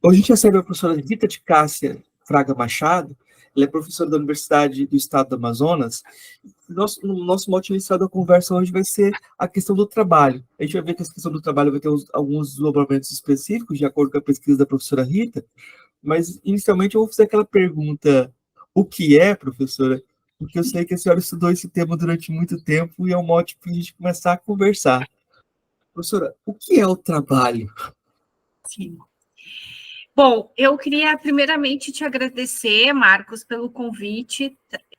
Hoje a gente recebe a professora Rita de Cássia Fraga Machado. Ela é professora da Universidade do Estado do Amazonas. No nosso mote inicial da conversa hoje vai ser a questão do trabalho. A gente vai ver que a questão do trabalho vai ter alguns desdobramentos específicos, de acordo com a pesquisa da professora Rita, mas inicialmente eu vou fazer aquela pergunta: o que é, professora? Porque eu sei que a senhora estudou esse tema durante muito tempo e é um mote para a gente começar a conversar. Professora, o que é o trabalho? Sim. Bom, eu queria primeiramente te agradecer, Marcos, pelo convite,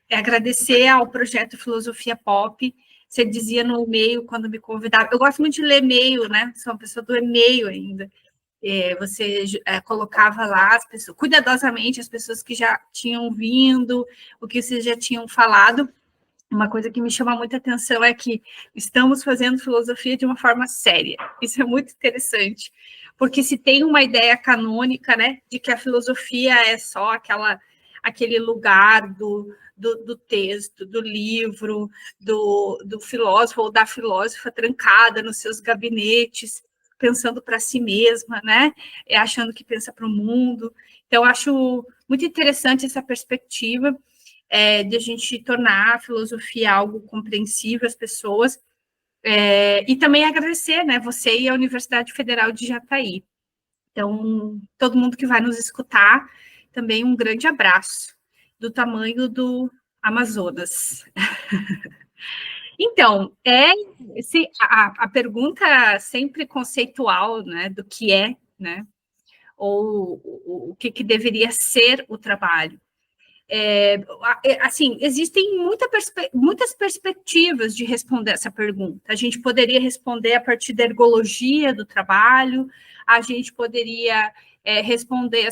agradecer ao projeto Filosofia Pop. Você dizia no e-mail, quando me convidava, eu gosto muito de ler e-mail, né? Sou uma pessoa do e-mail ainda. Você colocava lá as pessoas, cuidadosamente as pessoas que já tinham vindo, o que vocês já tinham falado. Uma coisa que me chama muita atenção é que estamos fazendo filosofia de uma forma séria. Isso é muito interessante, porque se tem uma ideia canônica, né, de que a filosofia é só aquele lugar do texto, do livro, do filósofo ou da filósofa trancada nos seus gabinetes, pensando para si mesma, né, achando que pensa para o mundo. Então, acho muito interessante essa perspectiva, de a gente tornar a filosofia algo compreensível às pessoas, e também agradecer, né, você e a Universidade Federal de Jataí. Então, todo mundo que vai nos escutar, também um grande abraço, do tamanho do Amazonas. Então, a pergunta sempre conceitual, né, do que é, né, ou o que deveria ser o trabalho. Assim, existem muitas perspectivas de responder essa pergunta. A gente poderia responder a partir da ergologia do trabalho, a gente poderia responder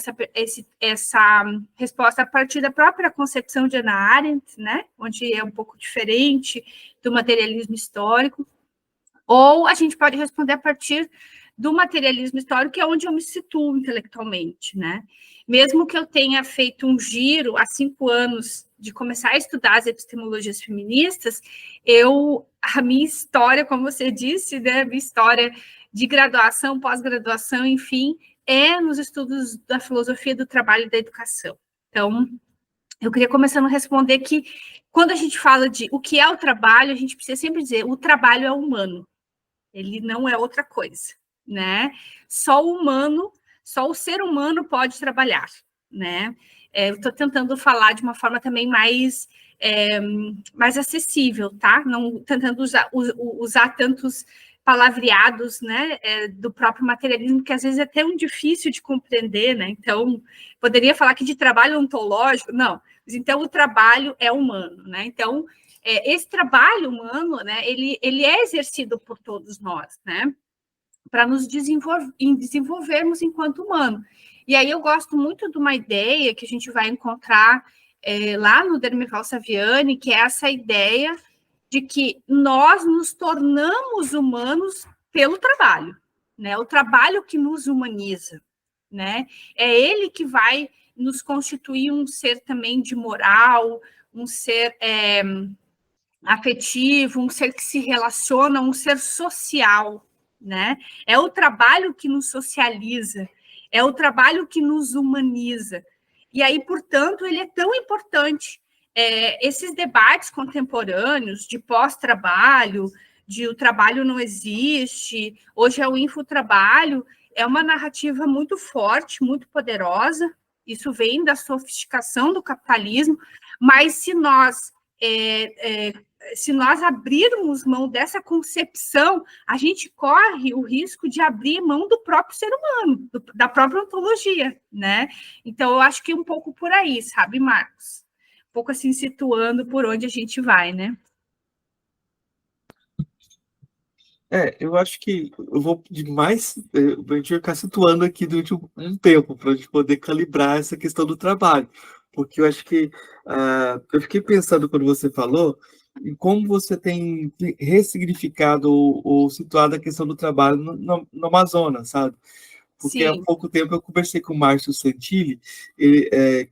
essa resposta a partir da própria concepção de Hannah Arendt, né? Onde é um pouco diferente do materialismo histórico, ou a gente pode responder a partir do materialismo histórico, que é onde eu me situo intelectualmente, né? Mesmo que eu tenha feito um giro há 5 anos de começar a estudar as epistemologias feministas, a minha história, como você disse, né, minha história de graduação, pós-graduação, enfim, é nos estudos da filosofia do trabalho e da educação. Então, eu queria começar a responder que, quando a gente fala de o que é o trabalho, a gente precisa sempre dizer, o trabalho é humano, ele não é outra coisa, né? Só o ser humano pode trabalhar, né? Eu estou tentando falar de uma forma também mais acessível, tá? Não tentando usar tantos palavreados, né, do próprio materialismo, que às vezes é tão difícil de compreender, né? Então, poderia falar aqui de trabalho ontológico, não. Mas, então, o trabalho é humano, né? Então, esse trabalho humano, né, ele é exercido por todos nós, né, para nos desenvolvermos enquanto humano. E aí eu gosto muito de uma ideia que a gente vai encontrar lá no Dermeval Saviani, que é essa ideia de que nós nos tornamos humanos pelo trabalho, né, o trabalho que nos humaniza, né, é ele que vai nos constituir um ser também de moral, um ser afetivo, um ser que se relaciona, um ser social, né? É o trabalho que nos socializa, é o trabalho que nos humaniza. E aí, portanto, ele é tão importante. Esses debates contemporâneos de pós-trabalho, de o trabalho não existe, hoje é o infotrabalho, é uma narrativa muito forte, muito poderosa. Isso vem da sofisticação do capitalismo, mas se nós abrirmos mão dessa concepção, a gente corre o risco de abrir mão do próprio ser humano, da própria ontologia, né? Então, eu acho que é um pouco por aí, sabe, Marcos? Um pouco assim, situando por onde a gente vai, né? Eu acho que eu vou pedir mais, a gente vai ficar situando aqui durante um tempo, para a gente poder calibrar essa questão do trabalho, porque eu acho que eu fiquei pensando quando você falou em como você tem ressignificado ou situado a questão do trabalho no Amazonas, sabe? Porque há pouco tempo eu conversei com o Márcio Santilli,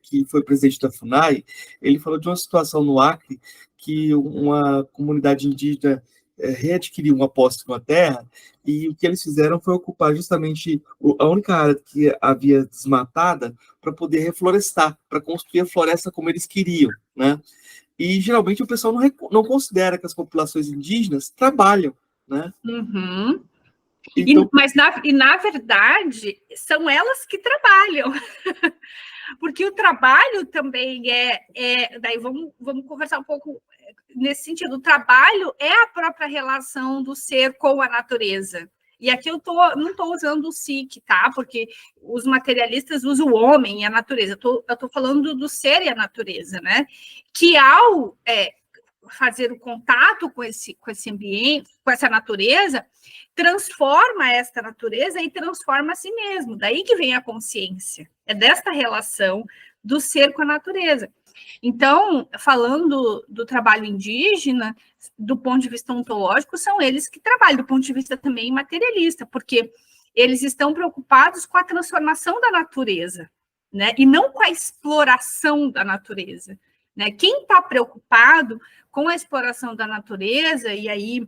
que foi presidente da FUNAI. Ele falou de uma situação no Acre que uma comunidade indígena readquirir uma posse com a terra, e o que eles fizeram foi ocupar justamente a única área que havia desmatada para poder reflorestar, para construir a floresta como eles queriam, né? E geralmente o pessoal não considera que as populações indígenas trabalham, né? Uhum. Então, Na verdade, são elas que trabalham. Porque o trabalho também daí vamos conversar um pouco nesse sentido. O trabalho é a própria relação do ser com a natureza. E aqui eu não estou usando o SIC, tá? Porque os materialistas usam o homem e a natureza. Eu estou falando do ser e a natureza, né? Que ao fazer o contato com esse ambiente, com essa natureza, transforma esta natureza e transforma a si mesmo. Daí que vem a consciência. É desta relação do ser com a natureza. Então, falando do trabalho indígena, do ponto de vista ontológico, são eles que trabalham, do ponto de vista também materialista, porque eles estão preocupados com a transformação da natureza, né? E não com a exploração da natureza, né? Quem está preocupado com a exploração da natureza, e aí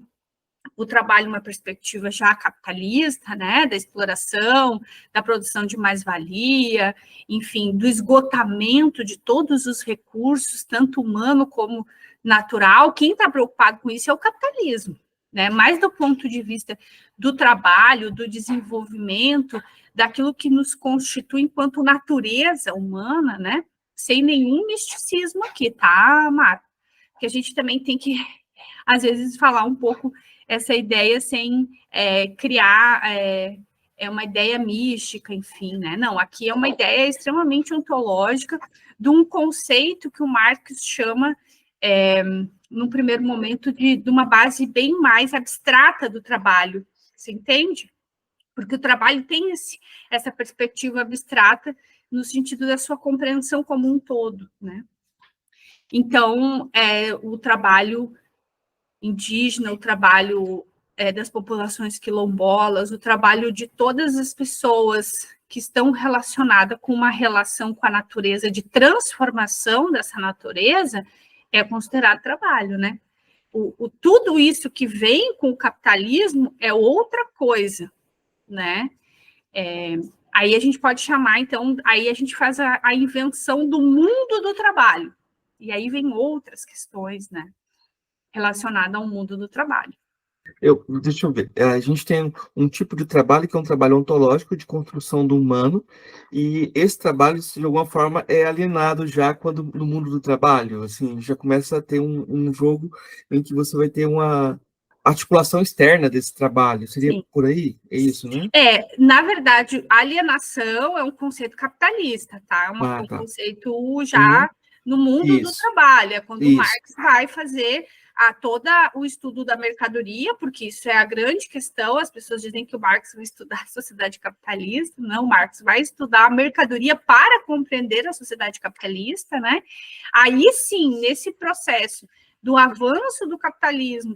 o trabalho uma perspectiva já capitalista, né, da exploração, da produção de mais-valia, enfim, do esgotamento de todos os recursos, tanto humano como natural, quem está preocupado com isso é o capitalismo, né, mais do ponto de vista do trabalho, do desenvolvimento, daquilo que nos constitui enquanto natureza humana, né, sem nenhum misticismo aqui, tá, Marco? Que a gente também tem que, às vezes, falar um pouco essa ideia sem criar uma ideia mística, enfim, né? Não, aqui é uma ideia extremamente ontológica de um conceito que o Marx chama, no primeiro momento, de uma base bem mais abstrata do trabalho, você entende? Porque o trabalho tem essa perspectiva abstrata no sentido da sua compreensão como um todo, né? Então, o trabalho indígena, o trabalho das populações quilombolas, o trabalho de todas as pessoas que estão relacionadas com uma relação com a natureza, de transformação dessa natureza, é considerado trabalho, né? Tudo isso que vem com o capitalismo é outra coisa, né? Aí a gente pode chamar, então, aí a gente faz a invenção do mundo do trabalho. E aí vem outras questões, né, relacionadas ao mundo do trabalho. Deixa eu ver. A gente tem um tipo de trabalho que é um trabalho ontológico de construção do humano, e esse trabalho, de alguma forma, é alienado já quando no mundo do trabalho, assim, já começa a ter um jogo em que você vai ter uma articulação externa desse trabalho. Seria Sim. Por aí? É isso, né? Na verdade, alienação é um conceito capitalista, tá? Um conceito já no mundo do trabalho. É quando o Marx vai fazer todo o estudo da mercadoria, porque isso é a grande questão. As pessoas dizem que o Marx vai estudar a sociedade capitalista. Não, o Marx vai estudar a mercadoria para compreender a sociedade capitalista, né? Aí sim, nesse processo do avanço do capitalismo,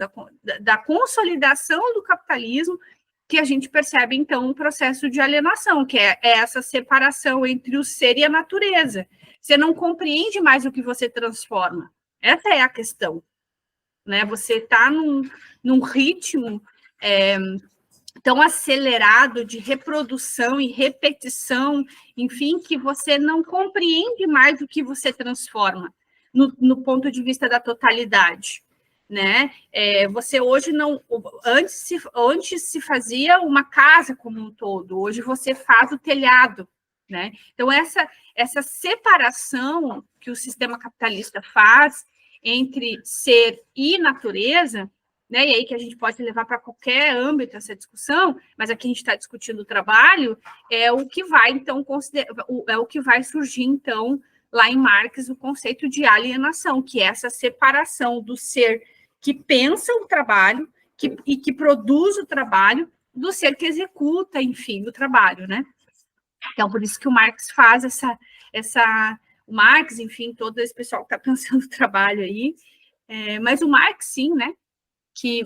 da consolidação do capitalismo, que a gente percebe, então, um processo de alienação, que é essa separação entre o ser e a natureza. Você não compreende mais o que você transforma. Essa é a questão, né? Você está num ritmo tão acelerado de reprodução e repetição, enfim, que você não compreende mais o que você transforma no ponto de vista da totalidade, né? Você hoje não... Antes se fazia uma casa como um todo, hoje você faz o telhado, né? Então, essa separação que o sistema capitalista faz entre ser e natureza, né? E aí que a gente pode levar para qualquer âmbito essa discussão, mas aqui a gente está discutindo o trabalho, é o que vai, então, é o que vai surgir, então, lá em Marx, o conceito de alienação, que é essa separação do ser que pensa o trabalho e que produz o trabalho do ser que executa, enfim, o trabalho, né? Então, por isso que o Marx faz o Marx, enfim, todo esse pessoal que está pensando o trabalho aí, mas o Marx, sim, né? Que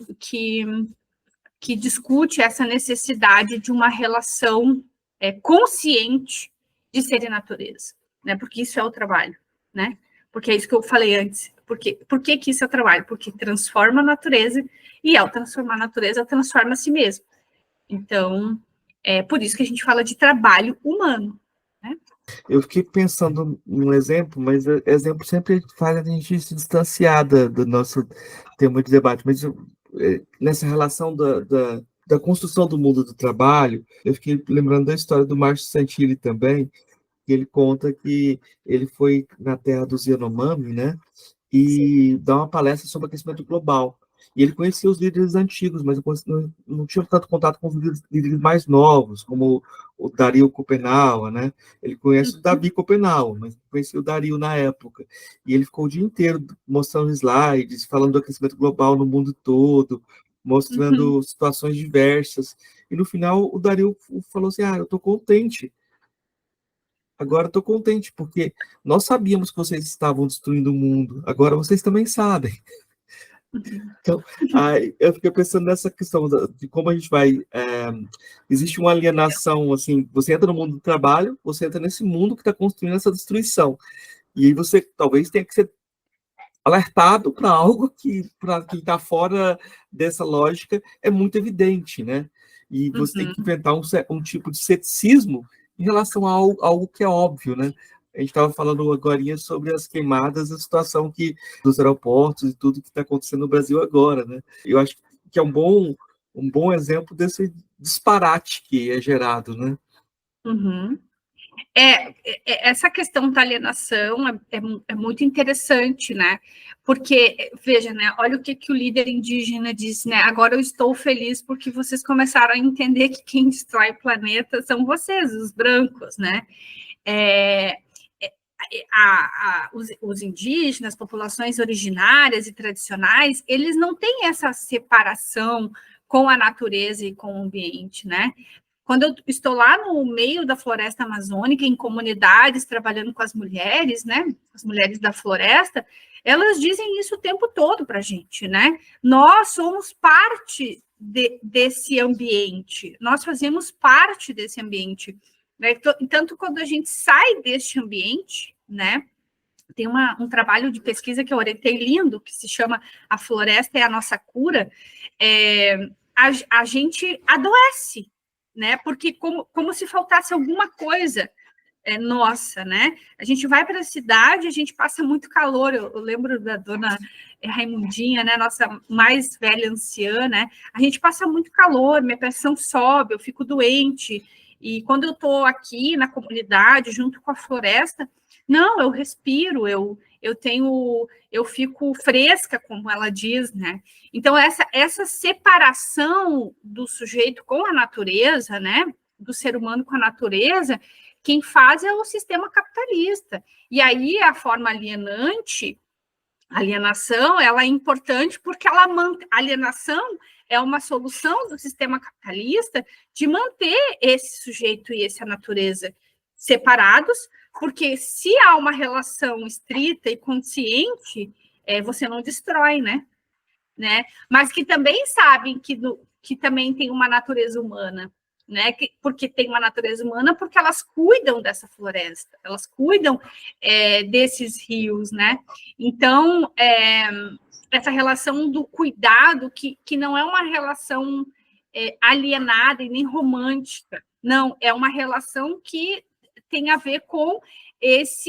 discute essa necessidade de uma relação consciente de ser e natureza, né? Porque isso é o trabalho, né? porque é isso que eu falei antes. Por que que isso é trabalho? Porque transforma a natureza, e ao transformar a natureza, transforma a si mesmo. Então, é por isso que a gente fala de trabalho humano, né? Eu fiquei pensando num exemplo, mas exemplo sempre faz a gente se distanciar do nosso tema de debate. Mas nessa relação da construção do mundo do trabalho, eu fiquei lembrando da história do Márcio Santini também, que ele conta que ele foi na terra dos Yanomami, né? E dar uma palestra sobre aquecimento global. E ele conhecia os líderes antigos, mas não tinha tanto contato com os líderes mais novos, como o Dario Copenau, né? Ele conhece o Davi Copenau, mas conhecia o Dario na época. E ele ficou o dia inteiro mostrando slides, falando do aquecimento global no mundo todo, mostrando situações diversas. E no final o Dario falou assim: eu estou contente. Agora estou contente, porque nós sabíamos que vocês estavam destruindo o mundo, agora vocês também sabem. Então, aí eu fiquei pensando nessa questão de como a gente vai. Existe uma alienação, assim, você entra no mundo do trabalho, você entra nesse mundo que está construindo essa destruição. E aí você talvez tenha que ser alertado para algo que, para quem está fora dessa lógica, é muito evidente, né? E você tem que inventar um tipo de ceticismo em relação a algo que é óbvio, né? A gente estava falando agora sobre as queimadas, a situação dos aeroportos e tudo que está acontecendo no Brasil agora, né? Eu acho que é um bom exemplo desse disparate que é gerado, né? Essa questão da alienação é muito interessante, né? Porque, veja, né? Olha o que o líder indígena disse, né? Agora eu estou feliz porque vocês começaram a entender que quem destrói o planeta são vocês, os brancos, né? Os indígenas, populações originárias e tradicionais, eles não têm essa separação com a natureza e com o ambiente, né? Quando eu estou lá no meio da floresta amazônica, em comunidades, trabalhando com as mulheres, né? As mulheres da floresta, elas dizem isso o tempo todo para a gente, né? Nós somos parte desse ambiente, nós fazemos parte desse ambiente. Né? Tanto quando a gente sai deste ambiente, né? Tem um trabalho de pesquisa que eu orientei lindo, que se chama A Floresta é a Nossa Cura. A gente adoece, né? Porque como se faltasse alguma coisa nossa, né? A gente vai para a cidade, a gente passa muito calor. Eu lembro da dona Raimundinha, né? Nossa mais velha anciã, né? A gente passa muito calor, minha pressão sobe, eu fico doente. E quando eu estou aqui na comunidade, junto com a floresta, não, eu respiro, eu fico fresca, como ela diz, né? Então, essa separação do sujeito com a natureza, né? Do ser humano com a natureza, quem faz é o sistema capitalista. E aí a forma alienante, a alienação, ela é importante porque a alienação é uma solução do sistema capitalista de manter esse sujeito e essa natureza separados, porque se há uma relação estrita e consciente, você não destrói, né? Mas que também sabem que também tem uma natureza humana, né? Porque tem uma natureza humana, porque elas cuidam dessa floresta, elas cuidam desses rios, né? Então, essa relação do cuidado, que não é uma relação alienada e nem romântica, não, é uma relação que tem a ver com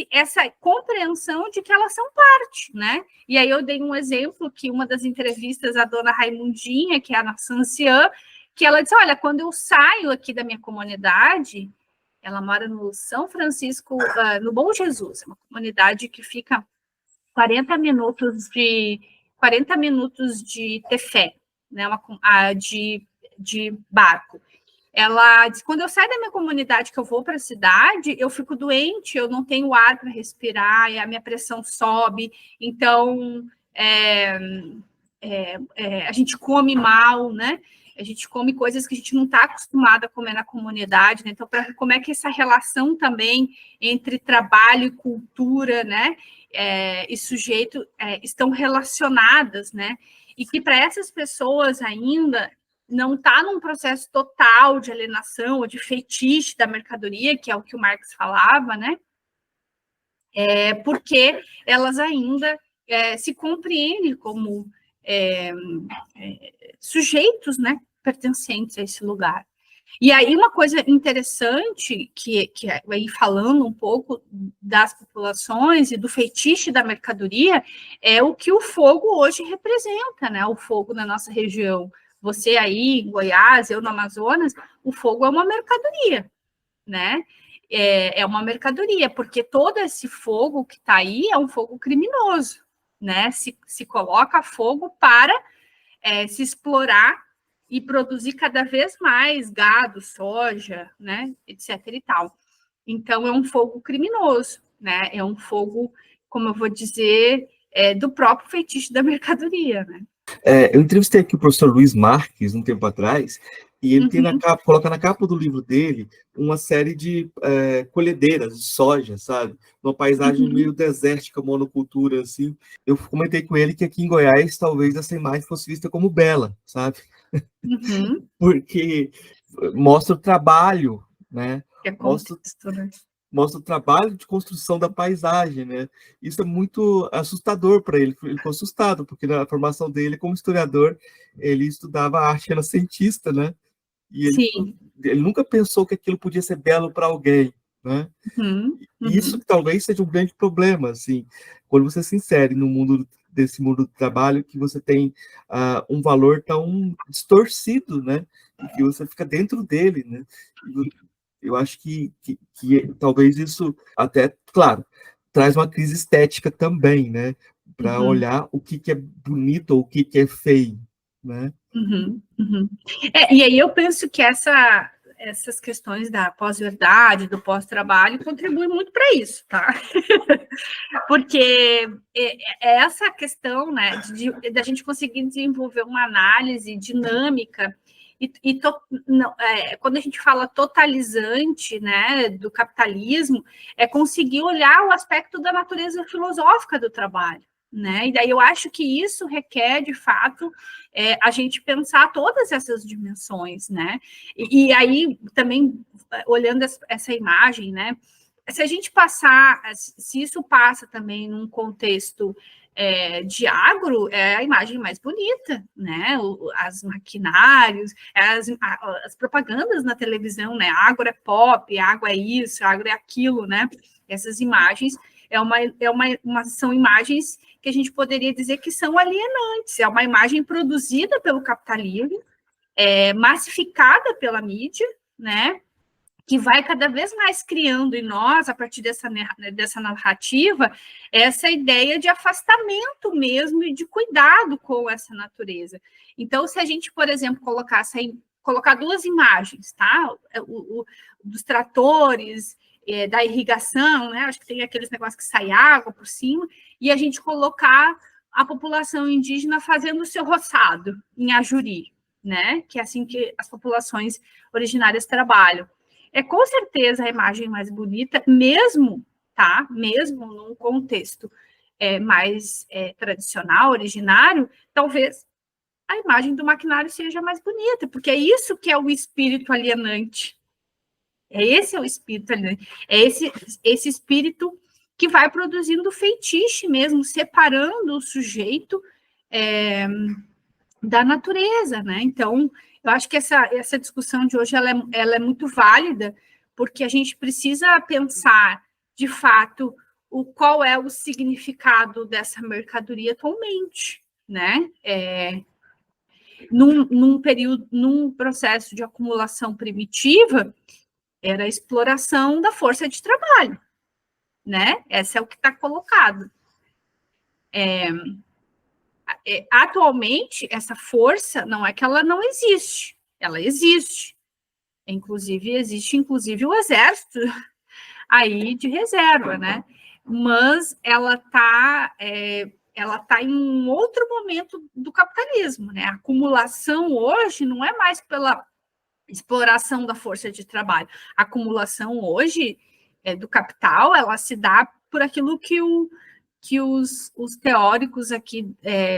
essa compreensão de que elas são parte, né? E aí eu dei um exemplo que uma das entrevistas a dona Raimundinha, que é a nossa anciã, que ela disse, olha, quando eu saio aqui da minha comunidade, ela mora no São Francisco, no Bom Jesus, uma comunidade que fica 40 minutos de Tefé, né? De barco. Ela diz, quando eu saio da minha comunidade, que eu vou para a cidade, eu fico doente, eu não tenho ar para respirar, e a minha pressão sobe, então a gente come mal, né? A gente come coisas que a gente não está acostumado a comer na comunidade, né? Então, como é que essa relação também entre trabalho e cultura, né? E sujeito estão relacionadas, né? E que para essas pessoas ainda não está num processo total de alienação ou de feitiço da mercadoria, que é o que o Marx falava, né? porque elas ainda se compreendem como sujeitos, né, pertencentes a esse lugar. E aí uma coisa interessante, que aí falando um pouco das populações e do feitiço da mercadoria, é o que o fogo hoje representa, né? O fogo na nossa região. Você aí em Goiás, eu no Amazonas, o fogo é uma mercadoria, né? É uma mercadoria, porque todo esse fogo que está aí é um fogo criminoso, né? Se coloca fogo para se explorar e produzir cada vez mais gado, soja, né, etc. e tal. Então, é um fogo criminoso, né? É um fogo, como eu vou dizer, do próprio feitiço da mercadoria, né? Eu entrevistei aqui o professor Luiz Marques um tempo atrás, e ele tem Uhum. coloca na capa do livro dele uma série de colhedeiras de soja, sabe? Uma paisagem meio desértica, monocultura, assim. Eu comentei com ele que aqui em Goiás talvez essa imagem fosse vista como bela, sabe? Uhum. Porque mostra o trabalho, né? É Mostra contexto, né? mostra o trabalho de construção da paisagem, né? Isso é muito assustador para ele. Ele ficou assustado, porque na formação dele, como historiador, ele estudava arte renascentista, né? E Sim. ele nunca pensou que aquilo podia ser belo para alguém, né? Uhum. E isso Uhum. talvez seja um grande problema, assim, quando você se insere no mundo desse mundo do trabalho, que você tem um valor tão distorcido, né? E que você fica dentro dele, né? Eu acho que talvez isso até, claro, traz uma crise estética também, né? Para Uhum. olhar o que é bonito ou o que é feio, né? Uhum. Uhum. E aí eu penso que essas questões da pós-verdade, do pós-trabalho, contribuem muito para isso, tá? Porque essa questão, né, da gente conseguir desenvolver uma análise dinâmica quando a gente fala totalizante, né, do capitalismo, é conseguir olhar o aspecto da natureza filosófica do trabalho, né? E daí eu acho que isso requer, de fato, a gente pensar todas essas dimensões, né? E aí também olhando essa imagem, né? Se a gente passar, se isso passa também num contexto de agro, é a imagem mais bonita, né? As maquinários, as propagandas na televisão, né? Agro é pop, água é isso, agro é aquilo, né? Essas imagens são imagens que a gente poderia dizer que são alienantes. É uma imagem produzida pelo capitalismo, massificada pela mídia, né? Que vai cada vez mais criando em nós, a partir dessa narrativa, essa ideia de afastamento mesmo e de cuidado com essa natureza. Então, se a gente, por exemplo, colocar duas imagens, tá? Dos tratores, da irrigação, né? Acho que tem aqueles negócios que sai água por cima, e a gente colocar a população indígena fazendo o seu roçado em Ajuri, né? Que é assim que as populações originárias trabalham. Com certeza a imagem mais bonita, mesmo, tá? Mesmo num contexto mais tradicional, originário, talvez a imagem do maquinário seja mais bonita, porque é isso que é o espírito alienante. Esse é o espírito alienante. É esse espírito que vai produzindo feitiço mesmo, separando o sujeito da natureza, né? Então, eu acho que essa discussão de hoje ela é muito válida, porque a gente precisa pensar, de fato, qual é o significado dessa mercadoria atualmente, né? Num processo de acumulação primitiva, era a exploração da força de trabalho, né? Essa é o que está colocado. Atualmente, essa força não é que ela não existe, ela existe. Existe o exército aí de reserva, né? Mas ela tá em um outro momento do capitalismo, né? A acumulação hoje não é mais pela exploração da força de trabalho. A acumulação hoje do capital, ela se dá por aquilo que os teóricos aqui,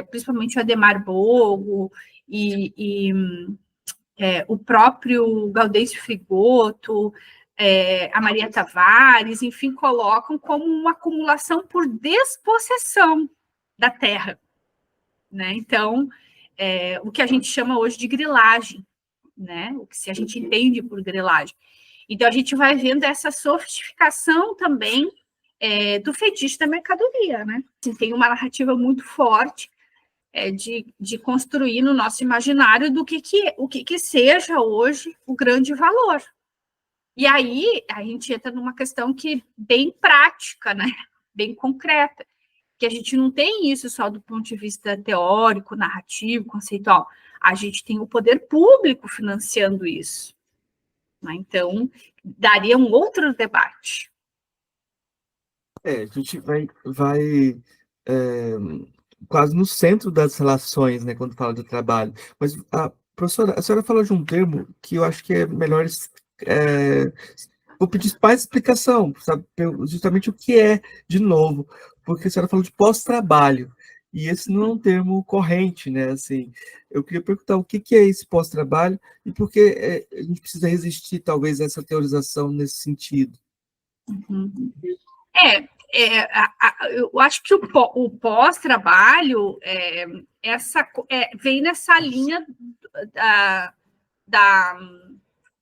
principalmente o Ademar Bogo e o próprio Gaudêncio Frigoto, a Maria Tavares, enfim, colocam como uma acumulação por despossessão da terra, né? Então, o que a gente chama hoje de grilagem, né? O que a gente entende por grilagem. Então, a gente vai vendo essa sofisticação também do fetiche da mercadoria, né? Assim, tem uma narrativa muito forte de construir no nosso imaginário do o que seja hoje o grande valor. E aí a gente entra numa questão que bem prática, né? Bem concreta, que a gente não tem isso só do ponto de vista teórico, narrativo, conceitual. A gente tem o poder público financiando isso, né? Então, daria um outro debate. A gente vai quase no centro das relações, né, quando fala do trabalho. Mas, professora, a senhora falou de um termo que eu acho que é melhor vou pedir mais explicação, sabe, justamente o que é, de novo, porque a senhora falou de pós-trabalho, e esse não é um termo corrente, né, assim, eu queria perguntar o que é esse pós-trabalho e por que a gente precisa resistir, talvez, a essa teorização nesse sentido. Uhum. Eu acho que o pós-trabalho vem nessa linha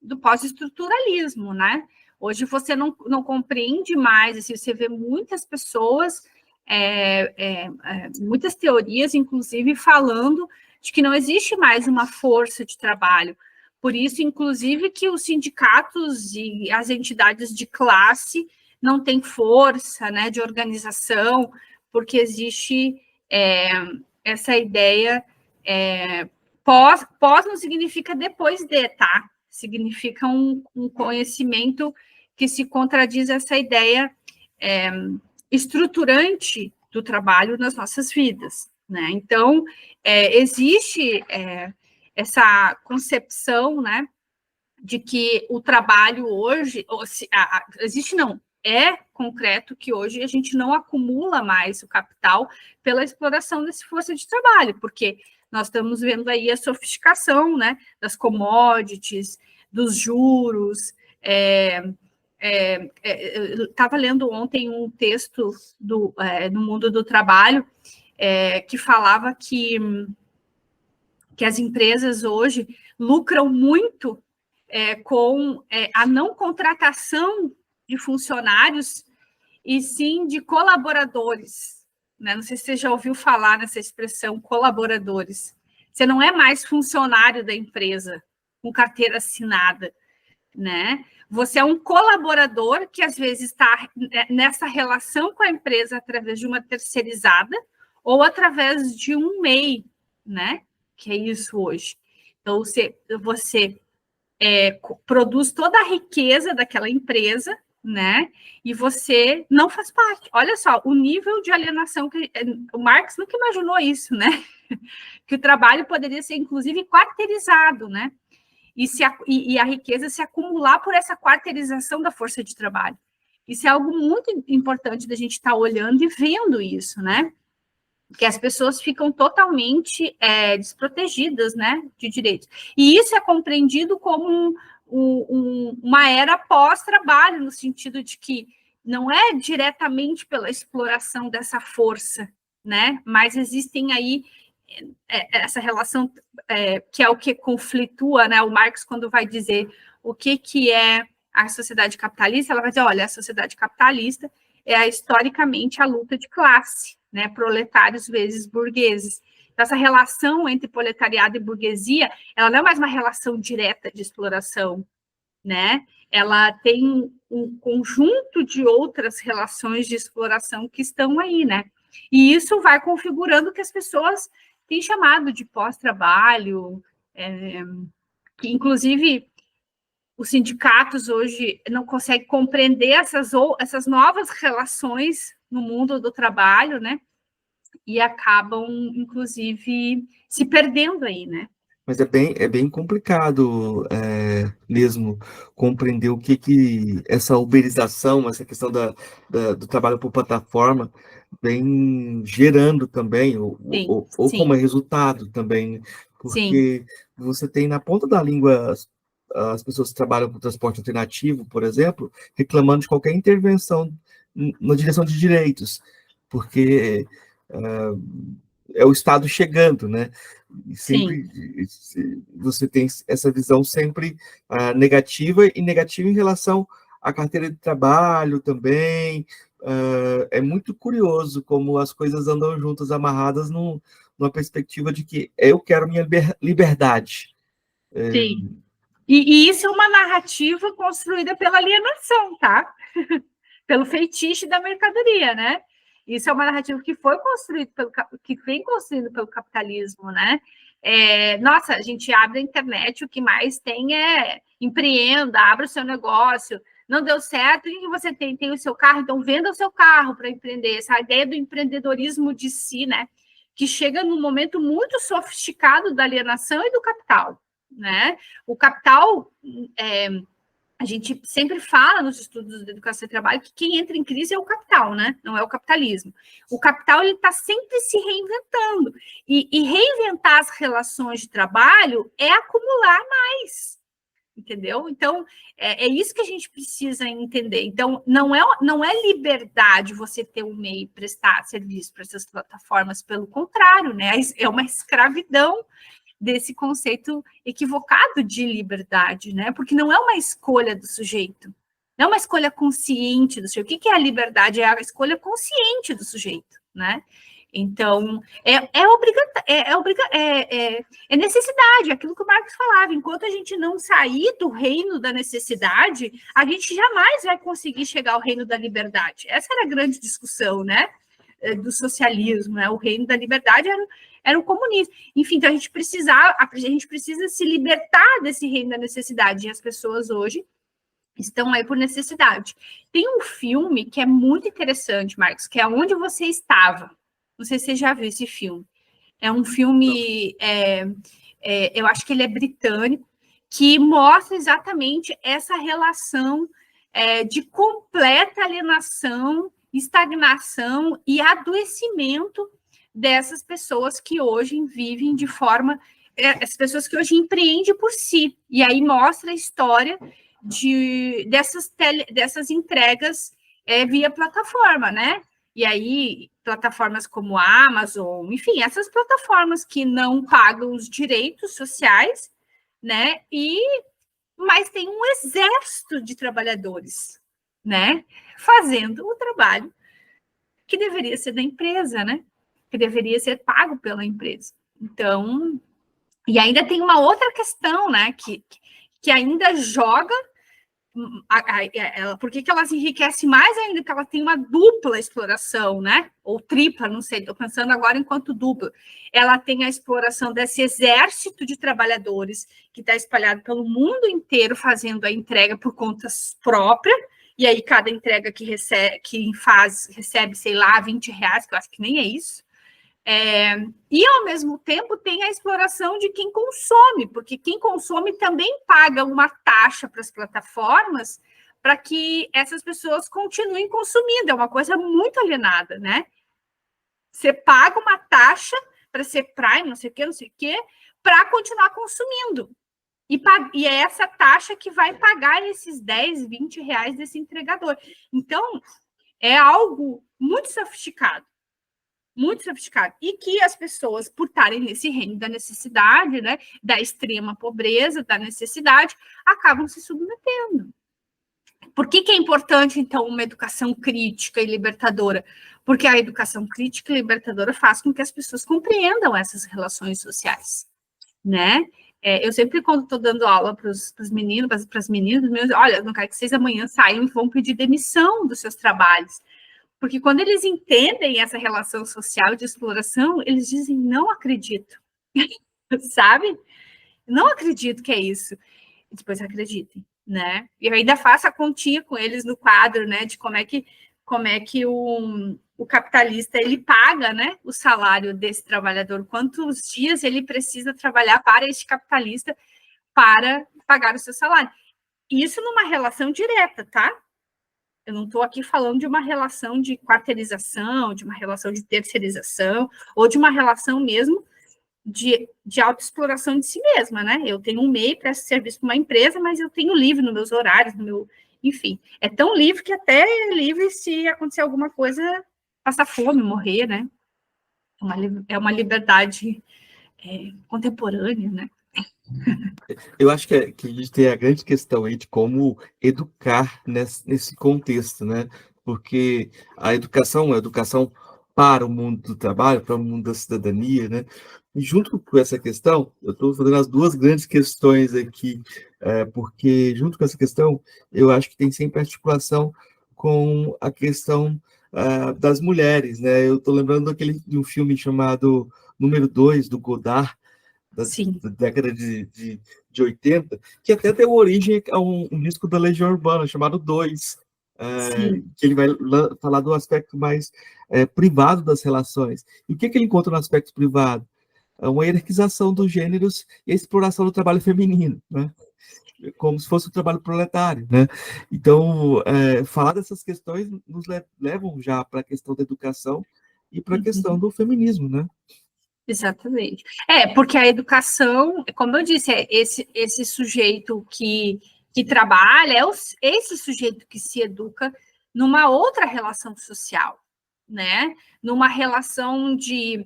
do pós-estruturalismo, né? Hoje você não compreende mais, assim, você vê muitas pessoas, muitas teorias, inclusive, falando de que não existe mais uma força de trabalho. Por isso, inclusive, que os sindicatos e as entidades de classe não têm força, né, de organização, porque existe essa ideia. Pós não significa depois de, tá? Significa um conhecimento que se contradiz essa ideia estruturante do trabalho nas nossas vidas, né? Então, existe essa concepção, né, de que o trabalho hoje, existe não, é concreto que hoje a gente não acumula mais o capital pela exploração dessa força de trabalho, porque nós estamos vendo aí a sofisticação, né, das commodities, dos juros. Eu estava lendo ontem um texto no Mundo do Trabalho que falava que as empresas hoje lucram muito com a não contratação de funcionários e sim de colaboradores, né? Não sei se você já ouviu falar nessa expressão, colaboradores. Você não é mais funcionário da empresa com carteira assinada, né? Você é um colaborador que às vezes está nessa relação com a empresa através de uma terceirizada ou através de um MEI, né? Que é isso hoje. Então, você produz toda a riqueza daquela empresa, né? E você não faz parte. Olha só, o nível de alienação que o Marx nunca imaginou isso, né? Que o trabalho poderia ser, inclusive, quarteirizado, né? E a riqueza se acumular por essa quarteirização da força de trabalho. Isso é algo muito importante da gente estar olhando e vendo isso, né? Que as pessoas ficam totalmente desprotegidas, né, de direitos. E isso é compreendido como uma era pós-trabalho, no sentido de que não é diretamente pela exploração dessa força, né, mas existem aí essa relação que é o que conflitua, né, o Marx, quando vai dizer o que é a sociedade capitalista, ela vai dizer, olha, a sociedade capitalista é historicamente a luta de classe, né, proletários vezes burgueses. Então, essa relação entre proletariado e burguesia, ela não é mais uma relação direta de exploração, né? Ela tem um conjunto de outras relações de exploração que estão aí, né? E isso vai configurando que as pessoas têm chamado de pós-trabalho, que, inclusive, os sindicatos hoje não conseguem compreender essas novas relações no mundo do trabalho, né? E acabam, inclusive, se perdendo aí, né? Mas é bem complicado mesmo compreender o que essa uberização, essa questão do trabalho por plataforma vem gerando também, ou como resultado também, porque você tem na ponta da língua as pessoas que trabalham com transporte alternativo, por exemplo, reclamando de qualquer intervenção na direção de direitos, porque é o Estado chegando, né? E sempre você tem essa visão sempre negativa, e negativa em relação à carteira de trabalho também. É muito curioso como as coisas andam juntas, amarradas numa perspectiva de que eu quero minha liberdade. Sim. E isso é uma narrativa construída pela alienação, tá? Pelo feitiço da mercadoria, né? Isso é uma narrativa que foi construída que vem construindo pelo capitalismo, né? Nossa, a gente abre a internet, o que mais tem é empreenda, abra o seu negócio. Não deu certo, e você tem o seu carro, então venda o seu carro para empreender. Essa ideia do empreendedorismo de si, né? Que chega num momento muito sofisticado da alienação e do capital, né? O capital, a gente sempre fala nos estudos de educação e trabalho que quem entra em crise é o capital, né? Não é o capitalismo. O capital ele está sempre se reinventando, e reinventar as relações de trabalho é acumular mais, entendeu? Então é isso que a gente precisa entender. Então não é liberdade você ter um meio e prestar serviço para essas plataformas, pelo contrário, né? É uma escravidão desse conceito equivocado de liberdade, né? Porque não é uma escolha do sujeito, não é uma escolha consciente do sujeito. O que é a liberdade? É a escolha consciente do sujeito, né? Então, é necessidade, aquilo que o Marcos falava. Enquanto a gente não sair do reino da necessidade, a gente jamais vai conseguir chegar ao reino da liberdade. Essa era a grande discussão, né? Do socialismo, né? O reino da liberdade era o comunismo. Enfim, então a gente precisa se libertar desse reino da necessidade, e as pessoas hoje estão aí por necessidade. Tem um filme que é muito interessante, Marcos, que é Onde Você Estava. Não sei se você já viu esse filme. É um filme, eu acho que ele é britânico, que mostra exatamente essa relação de completa alienação, estagnação e adoecimento dessas pessoas que hoje vivem de forma... as pessoas que hoje empreendem por si. E aí mostra a história dessas entregas via plataforma, né? E aí, plataformas como a Amazon, enfim, essas plataformas que não pagam os direitos sociais, né? Mas tem um exército de trabalhadores, né? Fazendo o trabalho que deveria ser da empresa, né? Que deveria ser pago pela empresa. Então, e ainda tem uma outra questão, né? Que ainda joga... Por que ela se enriquece mais ainda? Que ela tem uma dupla exploração, né? Ou tripla, não sei, estou pensando agora enquanto dupla. Ela tem a exploração desse exército de trabalhadores que está espalhado pelo mundo inteiro, fazendo a entrega por conta própria, e aí cada entrega que recebe, sei lá, R$20, que eu acho que nem é isso. E, ao mesmo tempo, tem a exploração de quem consome, porque quem consome também paga uma taxa para as plataformas para que essas pessoas continuem consumindo. É uma coisa muito alienada, né? Você paga uma taxa para ser Prime, não sei o quê, para continuar consumindo. E é essa taxa que vai pagar esses R$10, R$20 desse entregador. Então, é algo muito sofisticado. Muito sofisticado, e que as pessoas, por estarem nesse reino da necessidade, né, da extrema pobreza, da necessidade, acabam se submetendo. Por que é importante, então, uma educação crítica e libertadora? Porque a educação crítica e libertadora faz com que as pessoas compreendam essas relações sociais, né? Eu sempre, quando estou dando aula para os meninos, para as meninas, olha, não quero que vocês amanhã saiam e vão pedir demissão dos seus trabalhos. Porque quando eles entendem essa relação social de exploração, eles dizem, não acredito, sabe? Não acredito que é isso. E depois acreditem, né? E eu ainda faço a continha com eles no quadro, né? De como é que o capitalista, ele paga, né? O salário desse trabalhador, quantos dias ele precisa trabalhar para este capitalista para pagar o seu salário. Isso numa relação direta, tá? Eu não estou aqui falando de uma relação de quarteirização, de uma relação de terceirização, ou de uma relação mesmo de autoexploração de si mesma, né? Eu tenho um MEI, presto serviço para uma empresa, mas eu tenho livre nos meus horários, no meu... Enfim, é tão livre que até é livre se acontecer alguma coisa, passar fome, morrer, né? É uma liberdade contemporânea, né? Eu acho que a gente tem a grande questão aí de como educar nesse contexto, né? Porque a educação para o mundo do trabalho, para o mundo da cidadania, né? E junto com essa questão, eu estou fazendo as duas grandes questões aqui, porque junto com essa questão, eu acho que tem sempre articulação com a questão das mulheres, né? Eu estou lembrando de um filme chamado Número 2, do Godard, da década de 80, que até deu origem a um disco da Legião Urbana chamado 2, que ele vai falar do aspecto mais privado das relações. E o que ele encontra no aspecto privado? É uma hierarquização dos gêneros e a exploração do trabalho feminino, né? Como se fosse um trabalho proletário, né? Então, falar dessas questões nos levam já para a questão da educação e para a questão do feminismo, né? Exatamente. Porque a educação, como eu disse, é esse sujeito que trabalha, esse sujeito que se educa numa outra relação social, né? Numa relação que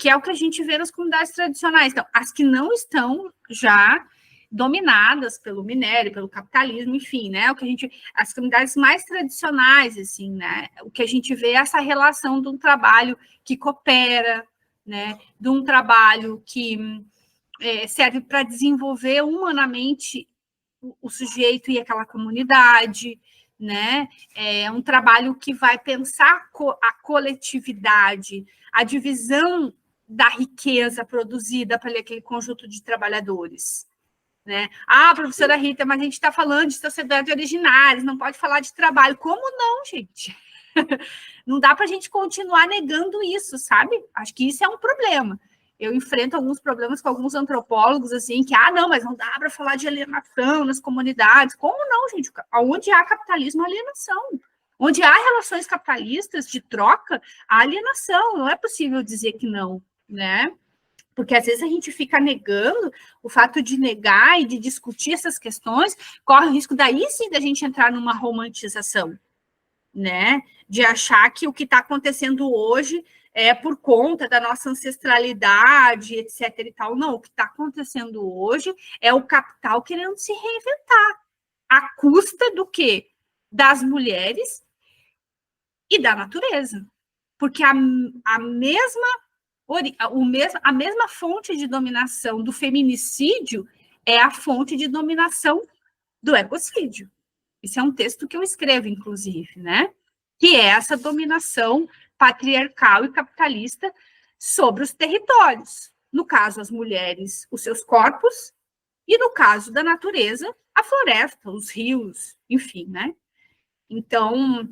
é o que a gente vê nas comunidades tradicionais. Então, as que não estão já dominadas pelo minério, pelo capitalismo, enfim, né? As comunidades mais tradicionais, assim, né? O que a gente vê é essa relação de um trabalho que coopera, né, de um trabalho que serve para desenvolver humanamente o sujeito e aquela comunidade, né? É um trabalho que vai pensar a coletividade, a divisão da riqueza produzida por aquele conjunto de trabalhadores, né? Professora Rita, mas a gente está falando de sociedades originárias, não pode falar de trabalho. Como não, gente? Não dá para a gente continuar negando isso, sabe? Acho que isso é um problema. Eu enfrento alguns problemas com alguns antropólogos, assim, que, não, mas não dá para falar de alienação nas comunidades. Como não, gente? Onde há capitalismo, há alienação. Onde há relações capitalistas de troca, há alienação. Não é possível dizer que não, né? Porque às vezes a gente fica negando, o fato de negar e de discutir essas questões, corre o risco daí sim da gente entrar numa romantização, né? De achar que o que está acontecendo hoje é por conta da nossa ancestralidade, etc. e tal. Não, o que está acontecendo hoje é o capital querendo se reinventar. À custa do quê? Das mulheres e da natureza. Porque a mesma fonte de dominação do feminicídio é a fonte de dominação do ecocídio. Esse é um texto que eu escrevo, inclusive, né? Que é essa dominação patriarcal e capitalista sobre os territórios. No caso, as mulheres, os seus corpos, e no caso da natureza, a floresta, os rios, enfim, né? Então,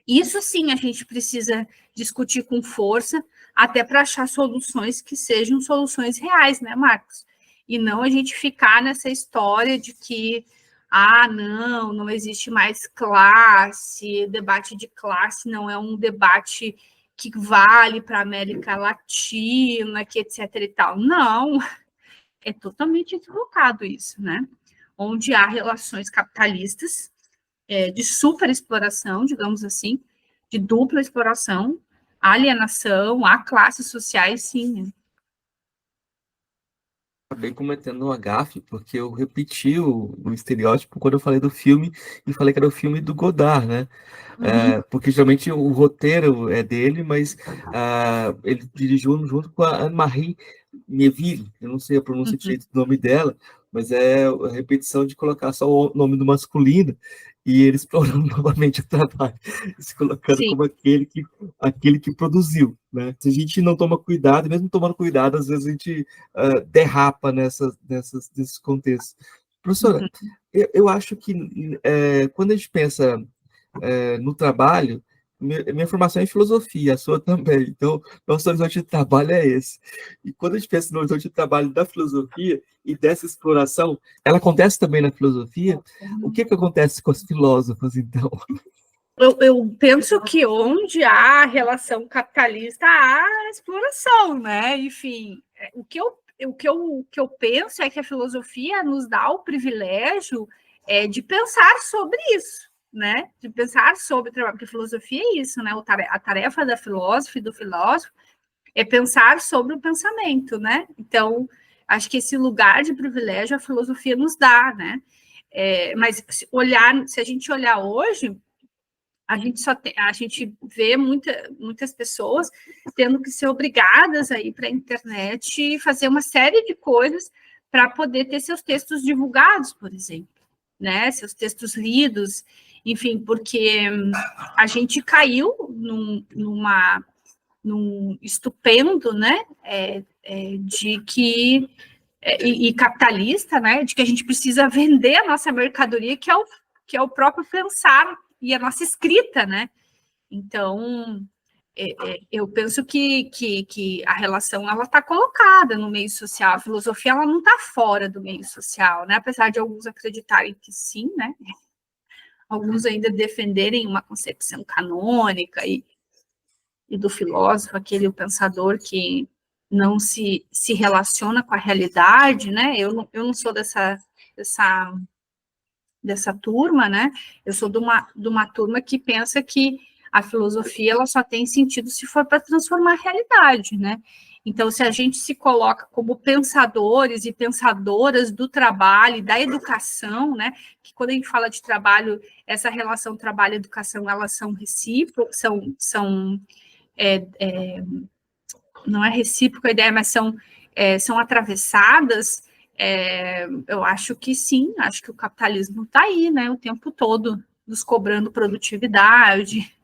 isso sim a gente precisa discutir com força, até para achar soluções que sejam soluções reais, né, Marcos? E não a gente ficar nessa história de que não existe mais classe, debate de classe não é um debate que vale para a América Latina, que etc e tal. Não, é totalmente equivocado isso, né? Onde há relações capitalistas de superexploração, digamos assim, de dupla exploração, alienação, há classes sociais, sim, né? Acabei cometendo um gafe, porque eu repeti o estereótipo quando eu falei do filme e falei que era o filme do Godard, né? Porque geralmente o roteiro é dele, mas ele dirigiu junto com a Anne-Marie Neville, eu não sei a pronúncia direito do nome dela, mas é a repetição de colocar só o nome do masculino e ele explorando novamente o trabalho, se colocando como aquele que produziu, né? Se a gente não toma cuidado, mesmo tomando cuidado, às vezes a gente derrapa nesses contextos. Professora, eu acho que quando a gente pensa no trabalho, minha formação é em filosofia, a sua também. Então, nosso horizonte de trabalho é esse. E quando a gente pensa no horizonte de trabalho da filosofia e dessa exploração, ela acontece também na filosofia? O que acontece com os filósofos, então? Eu penso que onde há relação capitalista, há exploração, né? Enfim, o que eu penso é que a filosofia nos dá o privilégio de pensar sobre isso, né? De pensar sobre o trabalho, porque a filosofia é isso, né? A tarefa da filósofa e do filósofo é pensar sobre o pensamento, né? Então, acho que esse lugar de privilégio a filosofia nos dá, né? Mas se a gente olhar hoje, a gente vê muitas pessoas tendo que ser obrigadas a ir para a internet e fazer uma série de coisas para poder ter seus textos divulgados, por exemplo, né? Seus textos lidos, enfim, porque a gente caiu num estupendo, né? De que e capitalista, né? De que a gente precisa vender a nossa mercadoria, que é o próprio pensar e a nossa escrita, né? Então, eu penso que a relação ela está colocada no meio social. A filosofia ela não está fora do meio social, né? Apesar de alguns acreditarem que sim, né? Alguns ainda defenderem uma concepção canônica e do filósofo, o pensador que não se relaciona com a realidade, né? Eu não sou dessa turma, né? Eu sou de uma turma que pensa que a filosofia ela só tem sentido se for para transformar a realidade, né? Então, se a gente se coloca como pensadores e pensadoras do trabalho e da educação, né? Que quando a gente fala de trabalho, essa relação trabalho-educação, elas são recíprocas, não é recíproca a ideia, mas são atravessadas. Eu acho que sim, acho que o capitalismo está aí, né, o tempo todo, nos cobrando produtividade,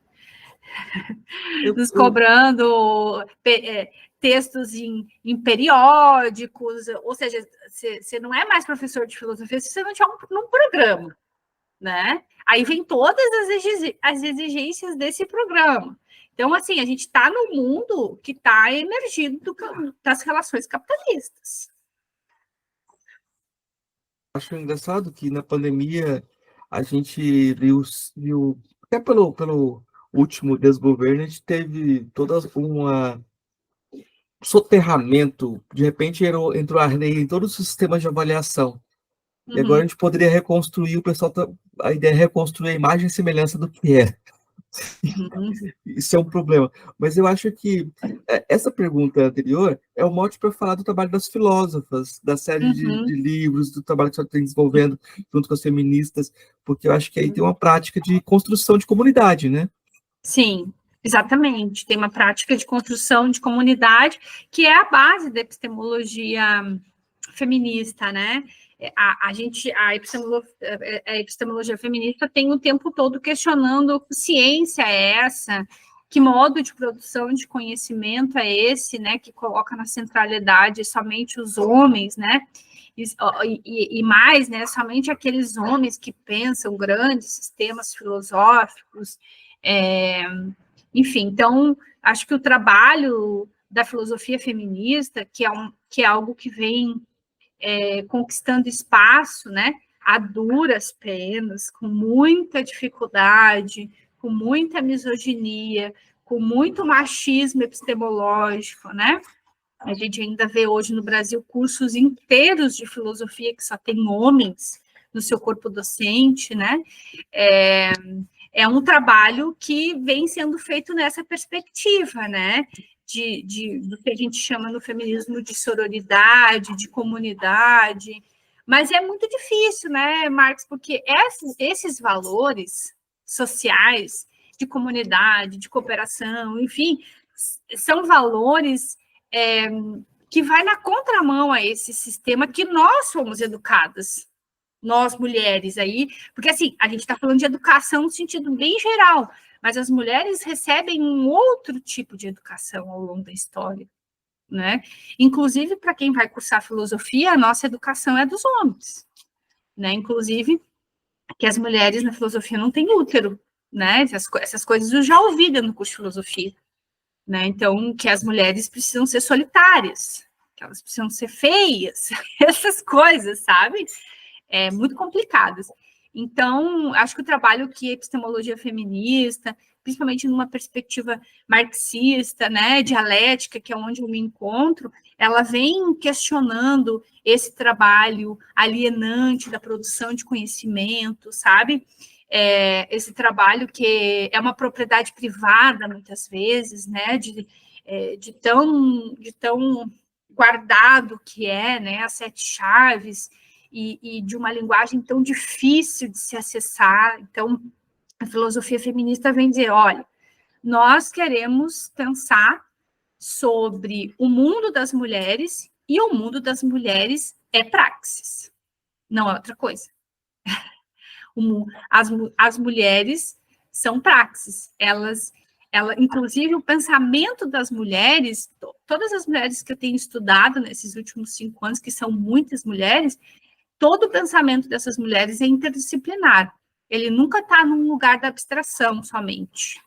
nos cobrando textos em periódicos, ou seja, você não é mais professor de filosofia se você não tiver num programa, né? Aí vem todas as exigências desse programa. Então, assim, a gente está no mundo que está emergindo das relações capitalistas. Acho engraçado que na pandemia a gente viu até pelo último desgoverno, a gente teve toda uma soterramento, de repente entrou a lei em todos os sistemas de avaliação. E agora a gente poderia reconstruir, a ideia é reconstruir a imagem e semelhança do que é. Isso é um problema. Mas eu acho que essa pergunta anterior é o mote para falar do trabalho das filósofas, da série de livros, do trabalho que você está desenvolvendo junto com as feministas, porque eu acho que aí tem uma prática de construção de comunidade, né? Sim, exatamente. Tem uma prática de construção de comunidade que é a base da epistemologia feminista, né? A epistemologia feminista tem o tempo todo questionando que ciência é essa, que modo de produção de conhecimento é esse, né? Que coloca na centralidade somente os homens, né? E mais, né? Somente aqueles homens que pensam grandes sistemas filosóficos. Enfim, então, acho que o trabalho da filosofia feminista, que é algo que vem conquistando espaço, né, a duras penas, com muita dificuldade, com muita misoginia, com muito machismo epistemológico, né? A gente ainda vê hoje no Brasil cursos inteiros de filosofia que só tem homens no seu corpo docente, né? É um trabalho que vem sendo feito nessa perspectiva, né? Do que a gente chama no feminismo de sororidade, de comunidade. Mas é muito difícil, né, Marx? Porque esses valores sociais, de comunidade, de cooperação, enfim, são valores que vai na contramão a esse sistema que nós fomos educadas, nós mulheres aí, porque assim, a gente está falando de educação no sentido bem geral, mas as mulheres recebem um outro tipo de educação ao longo da história, né? Inclusive, para quem vai cursar filosofia, a nossa educação é dos homens, né? Inclusive, que as mulheres na filosofia não têm útero, né? Essas coisas eu já ouvi dentro do curso de filosofia, né? Então, que as mulheres precisam ser solitárias, que elas precisam ser feias, essas coisas, sabe? Muito complicadas. Então, acho que o trabalho que a epistemologia feminista, principalmente numa perspectiva marxista, né, dialética, que é onde eu me encontro, ela vem questionando esse trabalho alienante da produção de conhecimento, sabe? Esse trabalho que é uma propriedade privada, muitas vezes, né? De tão guardado que é, né? As 7 chaves e de uma linguagem tão difícil de se acessar. Então, a filosofia feminista vem dizer, olha, nós queremos pensar sobre o mundo das mulheres, e o mundo das mulheres é praxis, não é outra coisa. As mulheres são praxis, inclusive o pensamento das mulheres, todas as mulheres que eu tenho estudado nesses últimos 5 anos, que são muitas mulheres, todo o pensamento dessas mulheres é interdisciplinar, ele nunca está num lugar da abstração somente,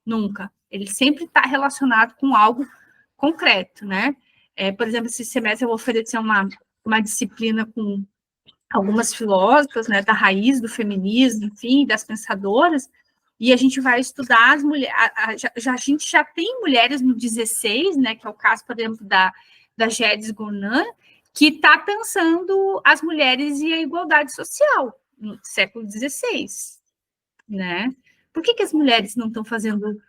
nunca, ele sempre está relacionado com algo concreto, né? Por exemplo, esse semestre eu vou oferecer uma disciplina com algumas filósofas, né, da raiz do feminismo, enfim, das pensadoras, e a gente vai estudar as mulheres, a gente já tem mulheres no 16, né, que é o caso, por exemplo, da Gédes Gournan, que está pensando as mulheres e a igualdade social no século XVI, né? Por que as mulheres não estão fazendo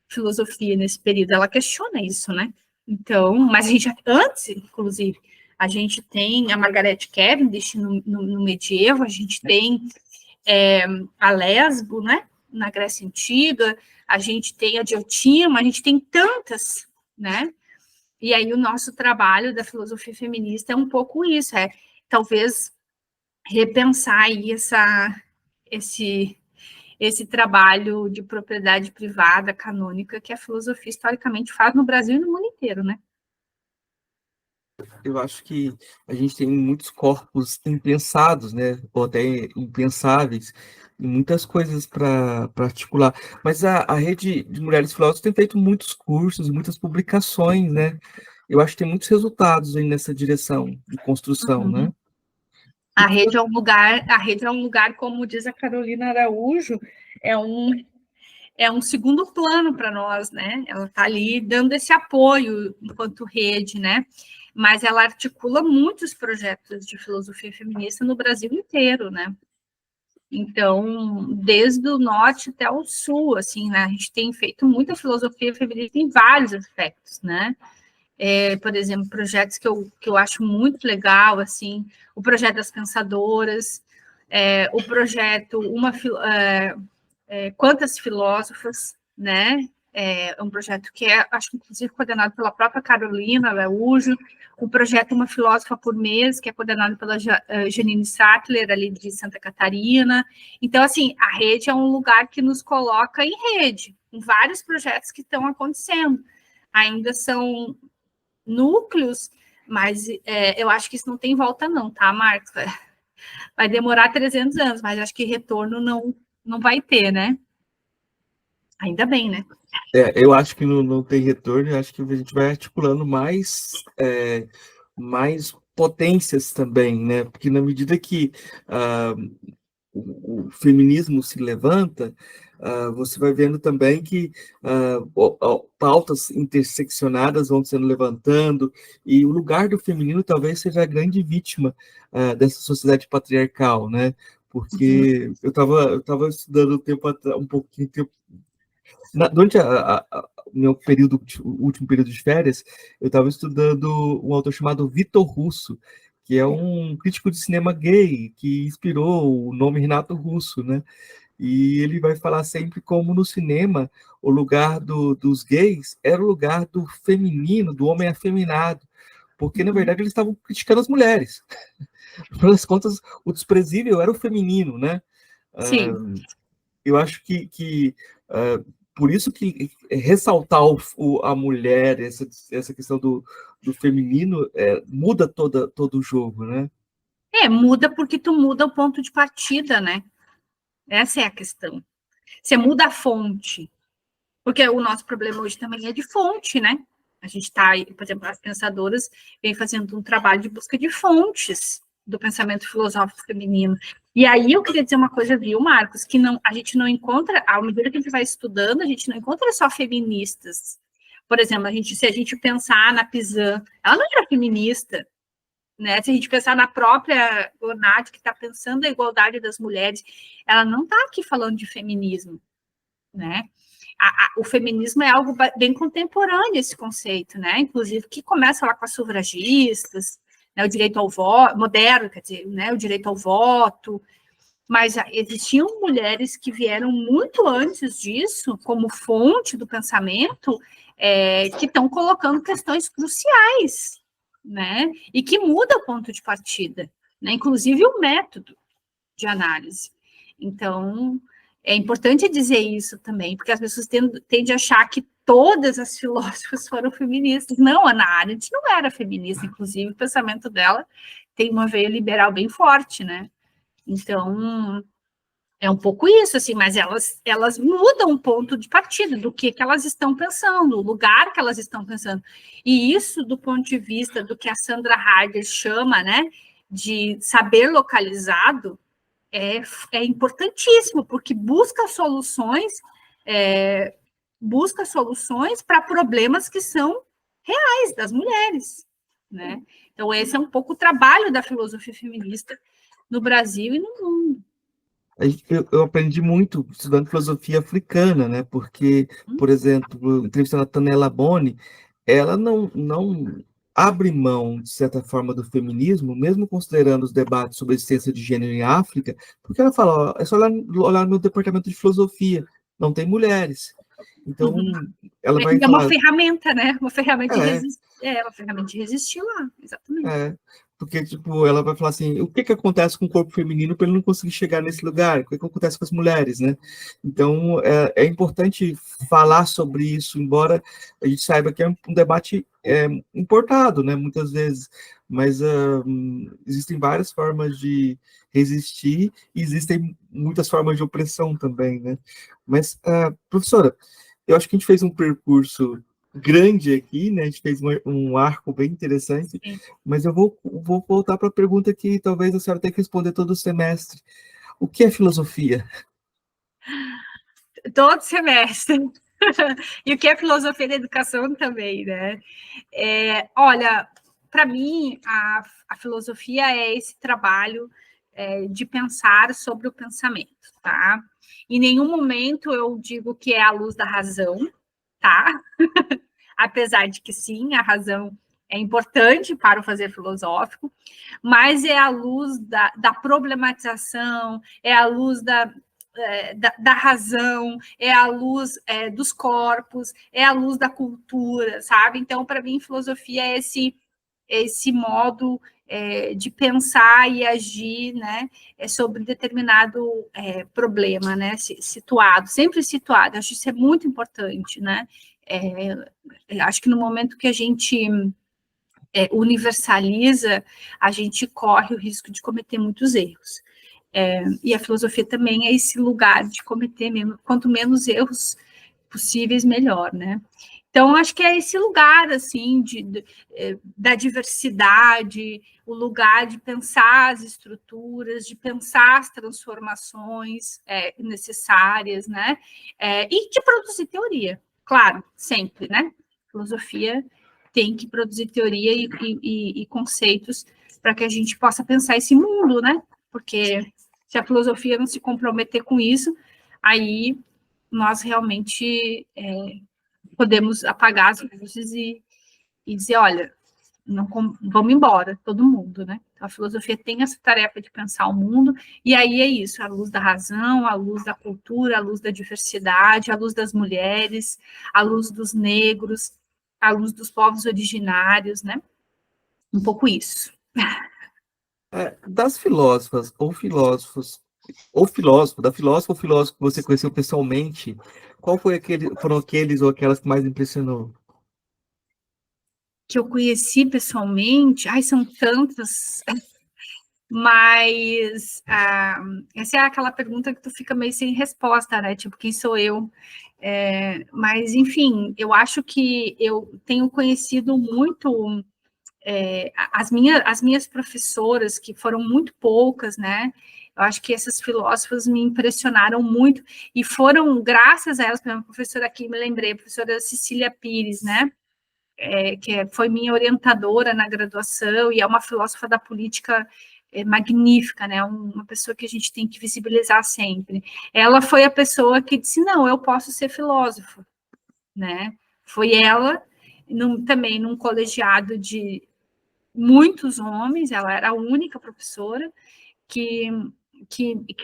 filosofia nesse período? Ela questiona isso, né? Então, mas a gente, antes, inclusive, a gente tem a Margaret Cavendish no medievo, a gente tem a Lesbo, né? Na Grécia Antiga, a gente tem a Diotima, a gente tem tantas, né? E aí o nosso trabalho da filosofia feminista é um pouco isso, talvez repensar aí esse trabalho de propriedade privada, canônica, que a filosofia historicamente faz no Brasil e no mundo inteiro, né? Eu acho que a gente tem muitos corpos impensados, né? Ou até impensáveis, e muitas coisas para articular. Mas a rede de mulheres filósofas tem feito muitos cursos e muitas publicações, né? Eu acho que tem muitos resultados aí nessa direção de construção, né? A rede é um lugar, como diz a Carolina Araújo, é um segundo plano para nós, né? Ela está ali dando esse apoio enquanto rede, né? Mas ela articula muitos projetos de filosofia feminista no Brasil inteiro, né? Então, desde o norte até o sul, assim, né? A gente tem feito muita filosofia feminista em vários aspectos, né? Por exemplo, projetos que eu acho muito legal, assim, o projeto das pensadoras, o projeto Quantas Filósofas, né? É um projeto que acho que inclusive coordenado pela própria Carolina Araújo, o projeto Uma Filósofa por Mês, que é coordenado pela Janine Sattler, ali de Santa Catarina. Então, assim, a rede é um lugar que nos coloca em rede, com vários projetos que estão acontecendo. Ainda são núcleos, mas eu acho que isso não tem volta não, tá, Marcos? Vai demorar 300 anos, mas acho que retorno não vai ter, né? Ainda bem, né? Eu acho que não tem retorno, eu acho que a gente vai articulando mais potências também, né? Porque na medida que o feminismo se levanta, você vai vendo também que pautas interseccionadas vão sendo levantando, e o lugar do feminino talvez seja a grande vítima dessa sociedade patriarcal, né? Porque eu estava estudando um pouquinho tempo durante o meu o último período de férias, eu estava estudando um autor chamado Vitor Russo, que é um crítico de cinema gay, que inspirou o nome Renato Russo, né? E ele vai falar sempre como no cinema o lugar dos gays era o lugar do feminino, do homem afeminado, porque na verdade eles estavam criticando as mulheres. Afinal das contas, o desprezível era o feminino, né? Sim. Eu acho que por isso que ressaltar a mulher, essa questão do feminino, muda todo o jogo, né? Muda porque tu muda o ponto de partida, né? Essa é a questão. Você muda a fonte. Porque o nosso problema hoje também é de fonte, né? A gente está, por exemplo, as pensadoras vem fazendo um trabalho de busca de fontes do pensamento filosófico feminino. E aí eu queria dizer uma coisa, viu, Marcos, que a gente não encontra, à medida que a gente vai estudando, a gente não encontra só feministas. Por exemplo, se a gente pensar na Pizan, ela não era feminista, né? Se a gente pensar na própria Gonat, que está pensando a igualdade das mulheres, ela não está aqui falando de feminismo, né? O feminismo é algo bem contemporâneo, esse conceito, né? Inclusive, que começa lá com as sufragistas, né? O direito ao voto, moderno, quer dizer, né? O direito ao voto, mas existiam mulheres que vieram muito antes disso, como fonte do pensamento, que estão colocando questões cruciais, né? E que muda o ponto de partida, né? Inclusive o método de análise. Então, é importante dizer isso também, porque as pessoas tendem a achar que todas as filósofas foram feministas. Não, Hannah Arendt não era feminista, inclusive o pensamento dela tem uma veia liberal bem forte, né? Então, é um pouco isso, assim, mas elas mudam o ponto de partida do que elas estão pensando, o lugar que elas estão pensando. E isso, do ponto de vista do que a Sandra Harder chama, né, de saber localizado, é importantíssimo, porque busca soluções para problemas que são reais das mulheres, né? Então, esse é um pouco o trabalho da filosofia feminista no Brasil e no mundo. Eu aprendi muito estudando filosofia africana, né? Porque, por exemplo, entrevistando a Tanela Boni, ela não abre mão, de certa forma, do feminismo, mesmo considerando os debates sobre a existência de gênero em África, porque ela fala, ó, é só olhar no meu departamento de filosofia, não tem mulheres. Então, ela vai É uma falar... ferramenta, né? Uma ferramenta É, uma ferramenta de resistir lá, exatamente. porque, tipo, ela vai falar assim, o que acontece com o corpo feminino para ele não conseguir chegar nesse lugar? O que acontece com as mulheres, né? Então, é importante falar sobre isso, embora a gente saiba que é um debate importado, né, muitas vezes, mas existem várias formas de resistir e existem muitas formas de opressão também, né? Mas, professora, eu acho que a gente fez um percurso grande aqui, né? A gente fez um arco bem interessante, Sim. mas eu vou voltar para a pergunta que talvez a senhora tenha que responder todo o semestre. O que é filosofia? Todo semestre. E o que é filosofia da educação também, né? Olha, para mim, a filosofia é esse trabalho de pensar sobre o pensamento, tá? Em nenhum momento eu digo que é a luz da razão, tá? Apesar de que sim, a razão é importante para o fazer filosófico, mas é a luz da problematização, é a luz da razão, é a luz dos corpos, é a luz da cultura, sabe? Então, para mim, filosofia é esse modo de pensar e agir, né, sobre determinado problema, né, sempre situado. Acho isso é muito importante, né? Acho que no momento que a gente universaliza, a gente corre o risco de cometer muitos erros. E a filosofia também é esse lugar de cometer quanto menos erros possíveis, melhor, né? Então, acho que é esse lugar, assim, da diversidade, o lugar de pensar as estruturas, de pensar as transformações necessárias, né? E de produzir teoria, claro, sempre, né? Filosofia tem que produzir teoria e conceitos para que a gente possa pensar esse mundo, né? Porque se a filosofia não se comprometer com isso, aí nós realmente podemos apagar as luzes e dizer, olha, não, vamos embora, todo mundo, né? Então, a filosofia tem essa tarefa de pensar o mundo, e aí é isso, a luz da razão, a luz da cultura, a luz da diversidade, a luz das mulheres, a luz dos negros, a luz dos povos originários, né? Um pouco isso. Das filósofas ou filósofos, ou filósofo, da filósofa ou filósofo que você conheceu pessoalmente, foram aqueles ou aquelas que mais impressionou? Que eu conheci pessoalmente, são tantas, mas essa é aquela pergunta que tu fica meio sem resposta, né? Tipo, quem sou eu? Mas, enfim, eu acho que eu tenho conhecido muito as minhas professoras, que foram muito poucas, né? Eu acho que essas filósofas me impressionaram muito, e foram graças a elas, por exemplo, a professora aqui, me lembrei, a professora Cecília Pires, né, foi minha orientadora na graduação, e é uma filósofa da política magnífica, né, uma pessoa que a gente tem que visibilizar sempre. Ela foi a pessoa que disse, não, eu posso ser filósofa, né, foi ela, também num colegiado de muitos homens, ela era a única professora que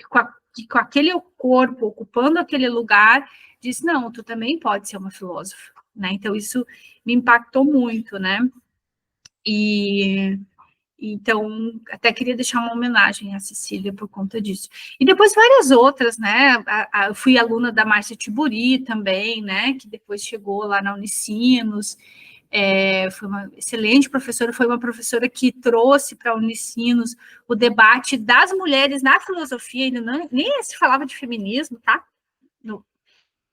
com aquele corpo ocupando aquele lugar, disse, não, tu também pode ser uma filósofa, né? Então, isso me impactou muito, né? E então, até queria deixar uma homenagem à Cecília por conta disso. E depois várias outras, né? Eu fui aluna da Márcia Tiburi também, né? Que depois chegou lá na Unicinos. Foi uma excelente professora, foi uma professora que trouxe para a Unicinos o debate das mulheres na filosofia, ainda nem se falava de feminismo, tá?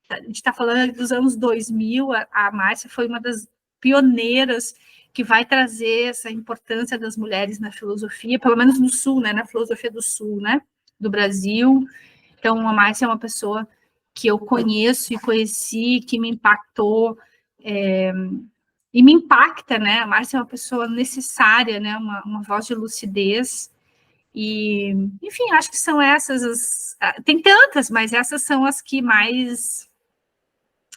A gente está falando dos anos 2000, a Márcia foi uma das pioneiras que vai trazer essa importância das mulheres na filosofia, pelo menos no Sul, né, na filosofia do Sul, né, do Brasil. Então, a Márcia é uma pessoa que eu conheço e conheci, que me impactou, e me impacta, né, a Márcia é uma pessoa necessária, né, uma voz de lucidez, e, enfim, acho que são essas, tem tantas, mas essas são as que mais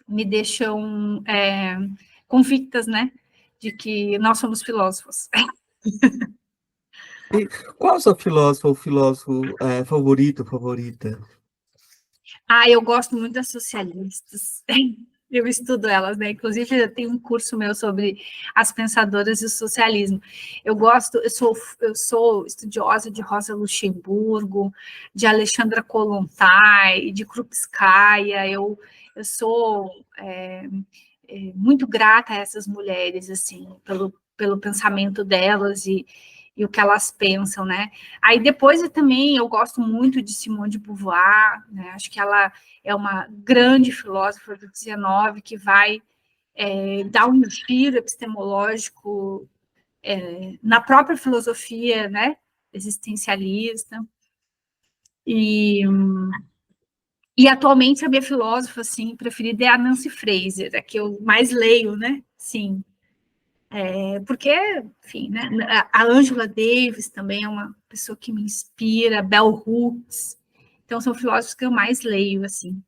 me deixam convictas, né, de que nós somos filósofos. E qual é o seu filósofo ou filósofo favorito, favorita? Eu gosto muito das socialistas. Eu estudo elas, né? Inclusive, eu tenho um curso meu sobre as pensadoras e o socialismo. Eu sou estudiosa de Rosa Luxemburgo, de Alexandra Kollontai, de Krupskaya. Eu sou muito grata a essas mulheres, assim, pelo pensamento delas e o que elas pensam, né? Aí depois eu gosto muito de Simone de Beauvoir, né? Acho que ela é uma grande filósofa do XIX que vai dar um giro epistemológico na própria filosofia, né? Existencialista. E atualmente a minha filósofa assim, preferida é a Nancy Fraser, a que eu mais leio, né? Sim. Porque, enfim, né, a Angela Davis também é uma pessoa que me inspira, Bell Hooks. Então, são filósofos que eu mais leio, assim,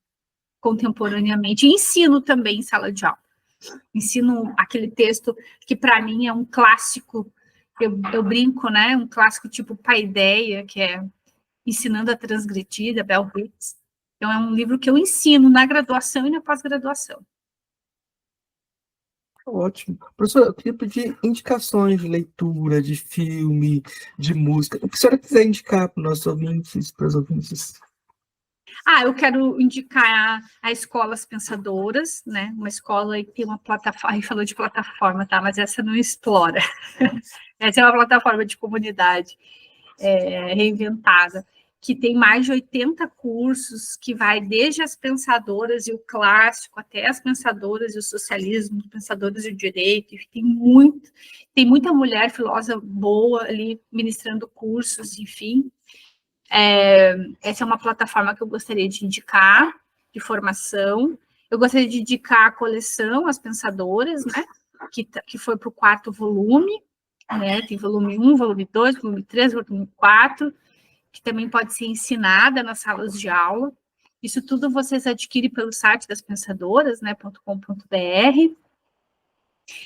contemporaneamente. E ensino também em sala de aula. Ensino aquele texto que, para mim, é um clássico. Eu brinco, né? Um clássico tipo Paideia, que é Ensinando a Transgredir, da Bell Hooks. Então, é um livro que eu ensino na graduação e na pós-graduação. Ótimo. Professor, eu queria pedir indicações de leitura, de filme, de música. O que a senhora quiser indicar para os nossos ouvintes, para os ouvintes. Eu quero indicar a Escolas Pensadoras, né? Uma escola que tem uma plataforma, a gente falou de plataforma, tá? Mas essa não explora. Essa é uma plataforma de comunidade reinventada, que tem mais de 80 cursos, que vai desde as pensadoras e o clássico, até as pensadoras e o socialismo, pensadoras e o direito, tem muita mulher filósofa boa ali ministrando cursos, enfim. Essa é uma plataforma que eu gostaria de indicar, de formação. Eu gostaria de indicar a coleção As Pensadoras, né, que foi para o 4º volume, né, tem volume 1, volume 2, volume 3, volume 4, que também pode ser ensinada nas salas de aula. Isso tudo vocês adquirem pelo site das pensadoras, né, .com.br.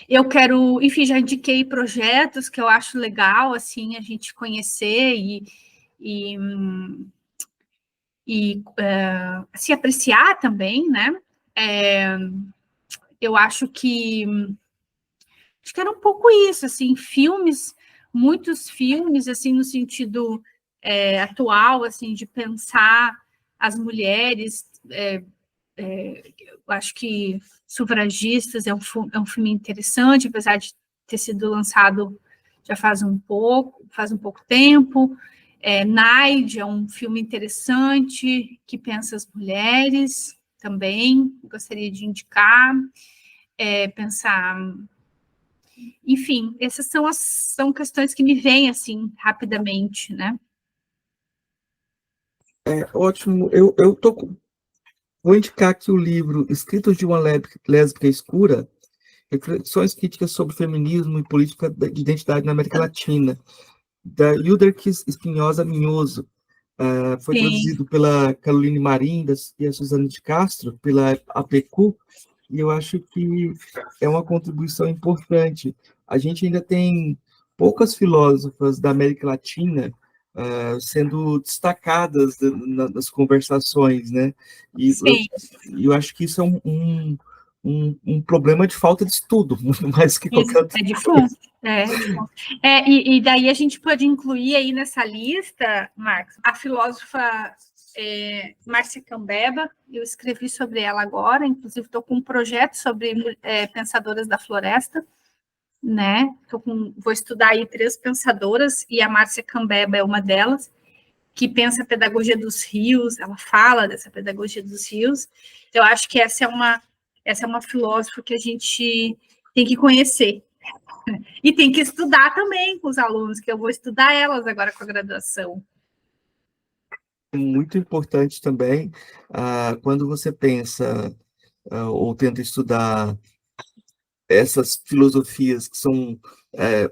Eu quero, enfim, já indiquei projetos que eu acho legal, assim, a gente conhecer e se apreciar também, né? Eu acho que era um pouco isso, assim, muitos filmes, assim, no sentido atual, assim, de pensar as mulheres. Eu acho que Sufragistas é um filme interessante, apesar de ter sido lançado já faz um pouco tempo. Naide é um filme interessante que pensa as mulheres também, gostaria de indicar. Pensar, enfim, essas são questões que me vêm assim rapidamente, né? Ótimo. Vou indicar aqui o livro Escritos de uma Lésbica Escura, Reflexões Críticas sobre Feminismo e Política de Identidade na América Latina, da Hilderquis Espinhosa Minhoso. Foi Sim, traduzido pela Caroline Marindas e a Suzana de Castro, pela APQ, e eu acho que é uma contribuição importante. A gente ainda tem poucas filósofas da América Latina sendo destacadas nas conversações, né? E sim. eu acho que isso é um problema de falta de estudo, mais que Isso, qualquer outra é de coisa. fundo. É, de fundo. E daí a gente pode incluir aí nessa lista, Marcos, a filósofa Márcia Cambeba. Eu escrevi sobre ela agora, inclusive estou com um projeto sobre pensadoras da floresta, né? Vou estudar aí 3 pensadoras, e a Márcia Cambeba é uma delas, que pensa a pedagogia dos rios, ela fala dessa pedagogia dos rios. Então, eu acho que essa é uma filósofa que a gente tem que conhecer. E tem que estudar também com os alunos, que eu vou estudar elas agora com a graduação. Muito importante também, quando você pensa ou tenta estudar essas filosofias que são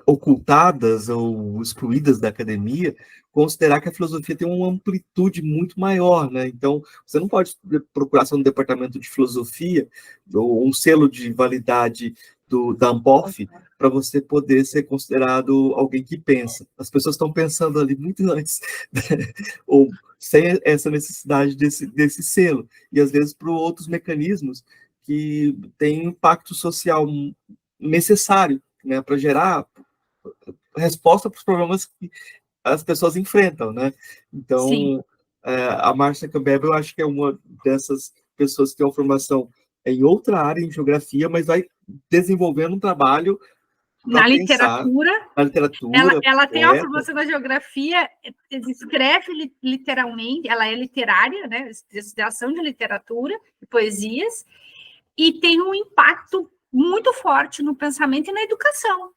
ocultadas ou excluídas da academia, considerar que a filosofia tem uma amplitude muito maior, né? Então, você não pode procurar ser um departamento de filosofia ou um selo de validade da Ampof para você poder ser considerado alguém que pensa. As pessoas estão pensando ali muito antes, né? Ou sem essa necessidade desse selo. E, às vezes, por outros mecanismos que tem impacto social necessário, né, para gerar resposta para os problemas que as pessoas enfrentam, né? Sim. Então, a Márcia Campbell, eu acho que é uma dessas pessoas que tem uma formação em outra área, em geografia, mas vai desenvolvendo um trabalho para Na pensar literatura, na literatura, ela tem uma poeta. formação na geografia, escreve literalmente, ela é literária, né? Estudação de literatura e poesias, e tem um impacto muito forte no pensamento e na educação.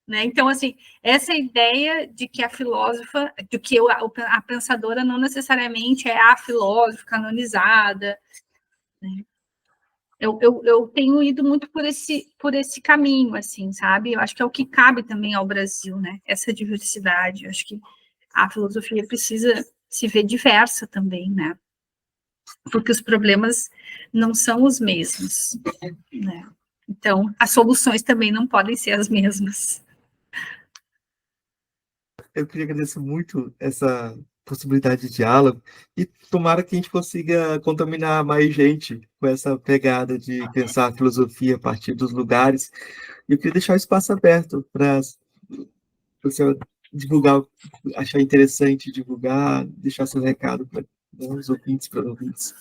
Né? Então, assim, essa ideia de que a filósofa, de que a pensadora não necessariamente é a filósofa canonizada, né? Eu tenho ido muito por esse caminho, assim, sabe? Eu acho que é o que cabe também ao Brasil, né? Essa diversidade. Eu acho que a filosofia precisa se ver diversa também, né? Porque os problemas não são os mesmos, né? Então, as soluções também não podem ser as mesmas. Eu queria agradecer muito essa possibilidade de diálogo e tomara que a gente consiga contaminar mais gente com essa pegada de pensar a filosofia a partir dos lugares. E eu queria deixar o espaço aberto para você divulgar, achar interessante divulgar, deixar seu recado para os ouvintes, para os ouvintes.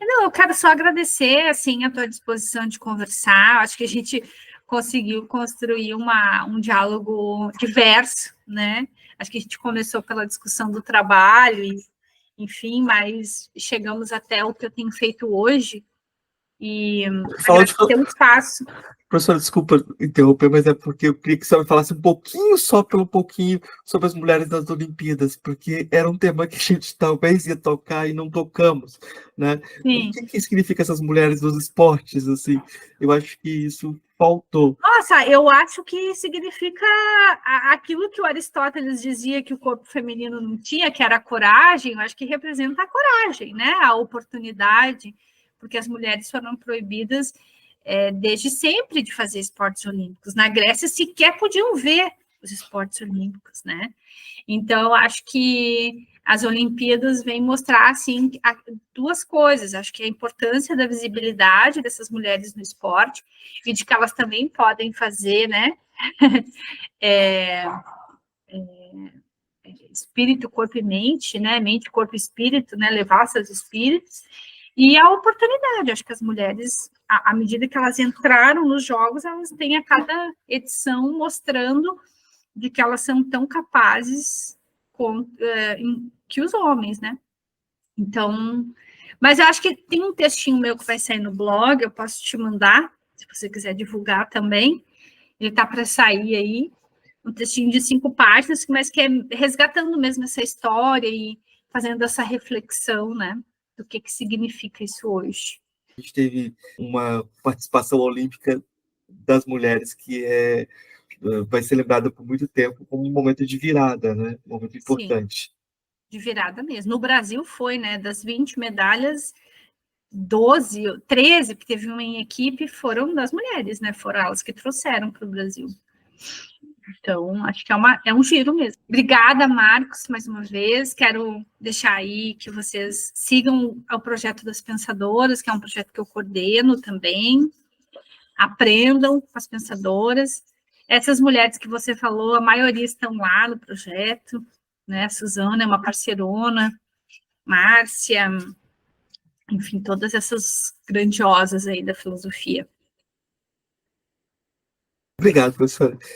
Não, eu quero só agradecer, assim, a tua disposição de conversar. Acho que a gente conseguiu construir um diálogo diverso, né? Acho que a gente começou pela discussão do trabalho, e, enfim, mas chegamos até o que eu tenho feito hoje, e Fala de, agradecer o espaço. Professora, desculpa interromper, mas é porque eu queria que você me falasse um pouquinho, só pelo pouquinho, sobre as mulheres nas Olimpíadas, porque era um tema que a gente talvez ia tocar e não tocamos, né? O Sim. que significa essas mulheres nos esportes, assim? Eu acho que isso faltou. Nossa, eu acho que significa aquilo que o Aristóteles dizia que o corpo feminino não tinha, que era a coragem. Eu acho que representa a coragem, né? A oportunidade, porque as mulheres foram proibidas desde sempre de fazer esportes olímpicos. Na Grécia sequer podiam ver os esportes olímpicos, né? Então, acho que as Olimpíadas vêm mostrar, assim, duas coisas. Acho que a importância da visibilidade dessas mulheres no esporte e de que elas também podem fazer, né? Espírito, corpo e mente, né? Mente, corpo e espírito, né? Levar seus espíritos. E a oportunidade. Acho que as mulheres, à medida que elas entraram nos jogos, elas têm a cada edição mostrando de que elas são tão capazes que os homens, né? Então, mas eu acho que tem um textinho meu que vai sair no blog, eu posso te mandar, se você quiser divulgar também. Ele tá para sair aí, um textinho de 5 páginas, mas que é resgatando mesmo essa história fazendo essa reflexão, né, do que significa isso hoje. A gente teve uma participação olímpica das mulheres que vai ser lembrada por muito tempo como um momento de virada, né? Um momento importante. Sim, de virada mesmo. No Brasil foi, né, das 20 medalhas, 13 que teve uma em equipe foram das mulheres, né? Foram elas que trouxeram para o Brasil. Então, acho que é um giro mesmo. Obrigada, Marcos, mais uma vez. Quero deixar aí que vocês sigam o Projeto das Pensadoras, que é um projeto que eu coordeno também. Aprendam com as pensadoras. Essas mulheres que você falou, a maioria estão lá no projeto, né? A Suzana é uma parceirona, Márcia, enfim, todas essas grandiosas aí da filosofia. Obrigado, professora.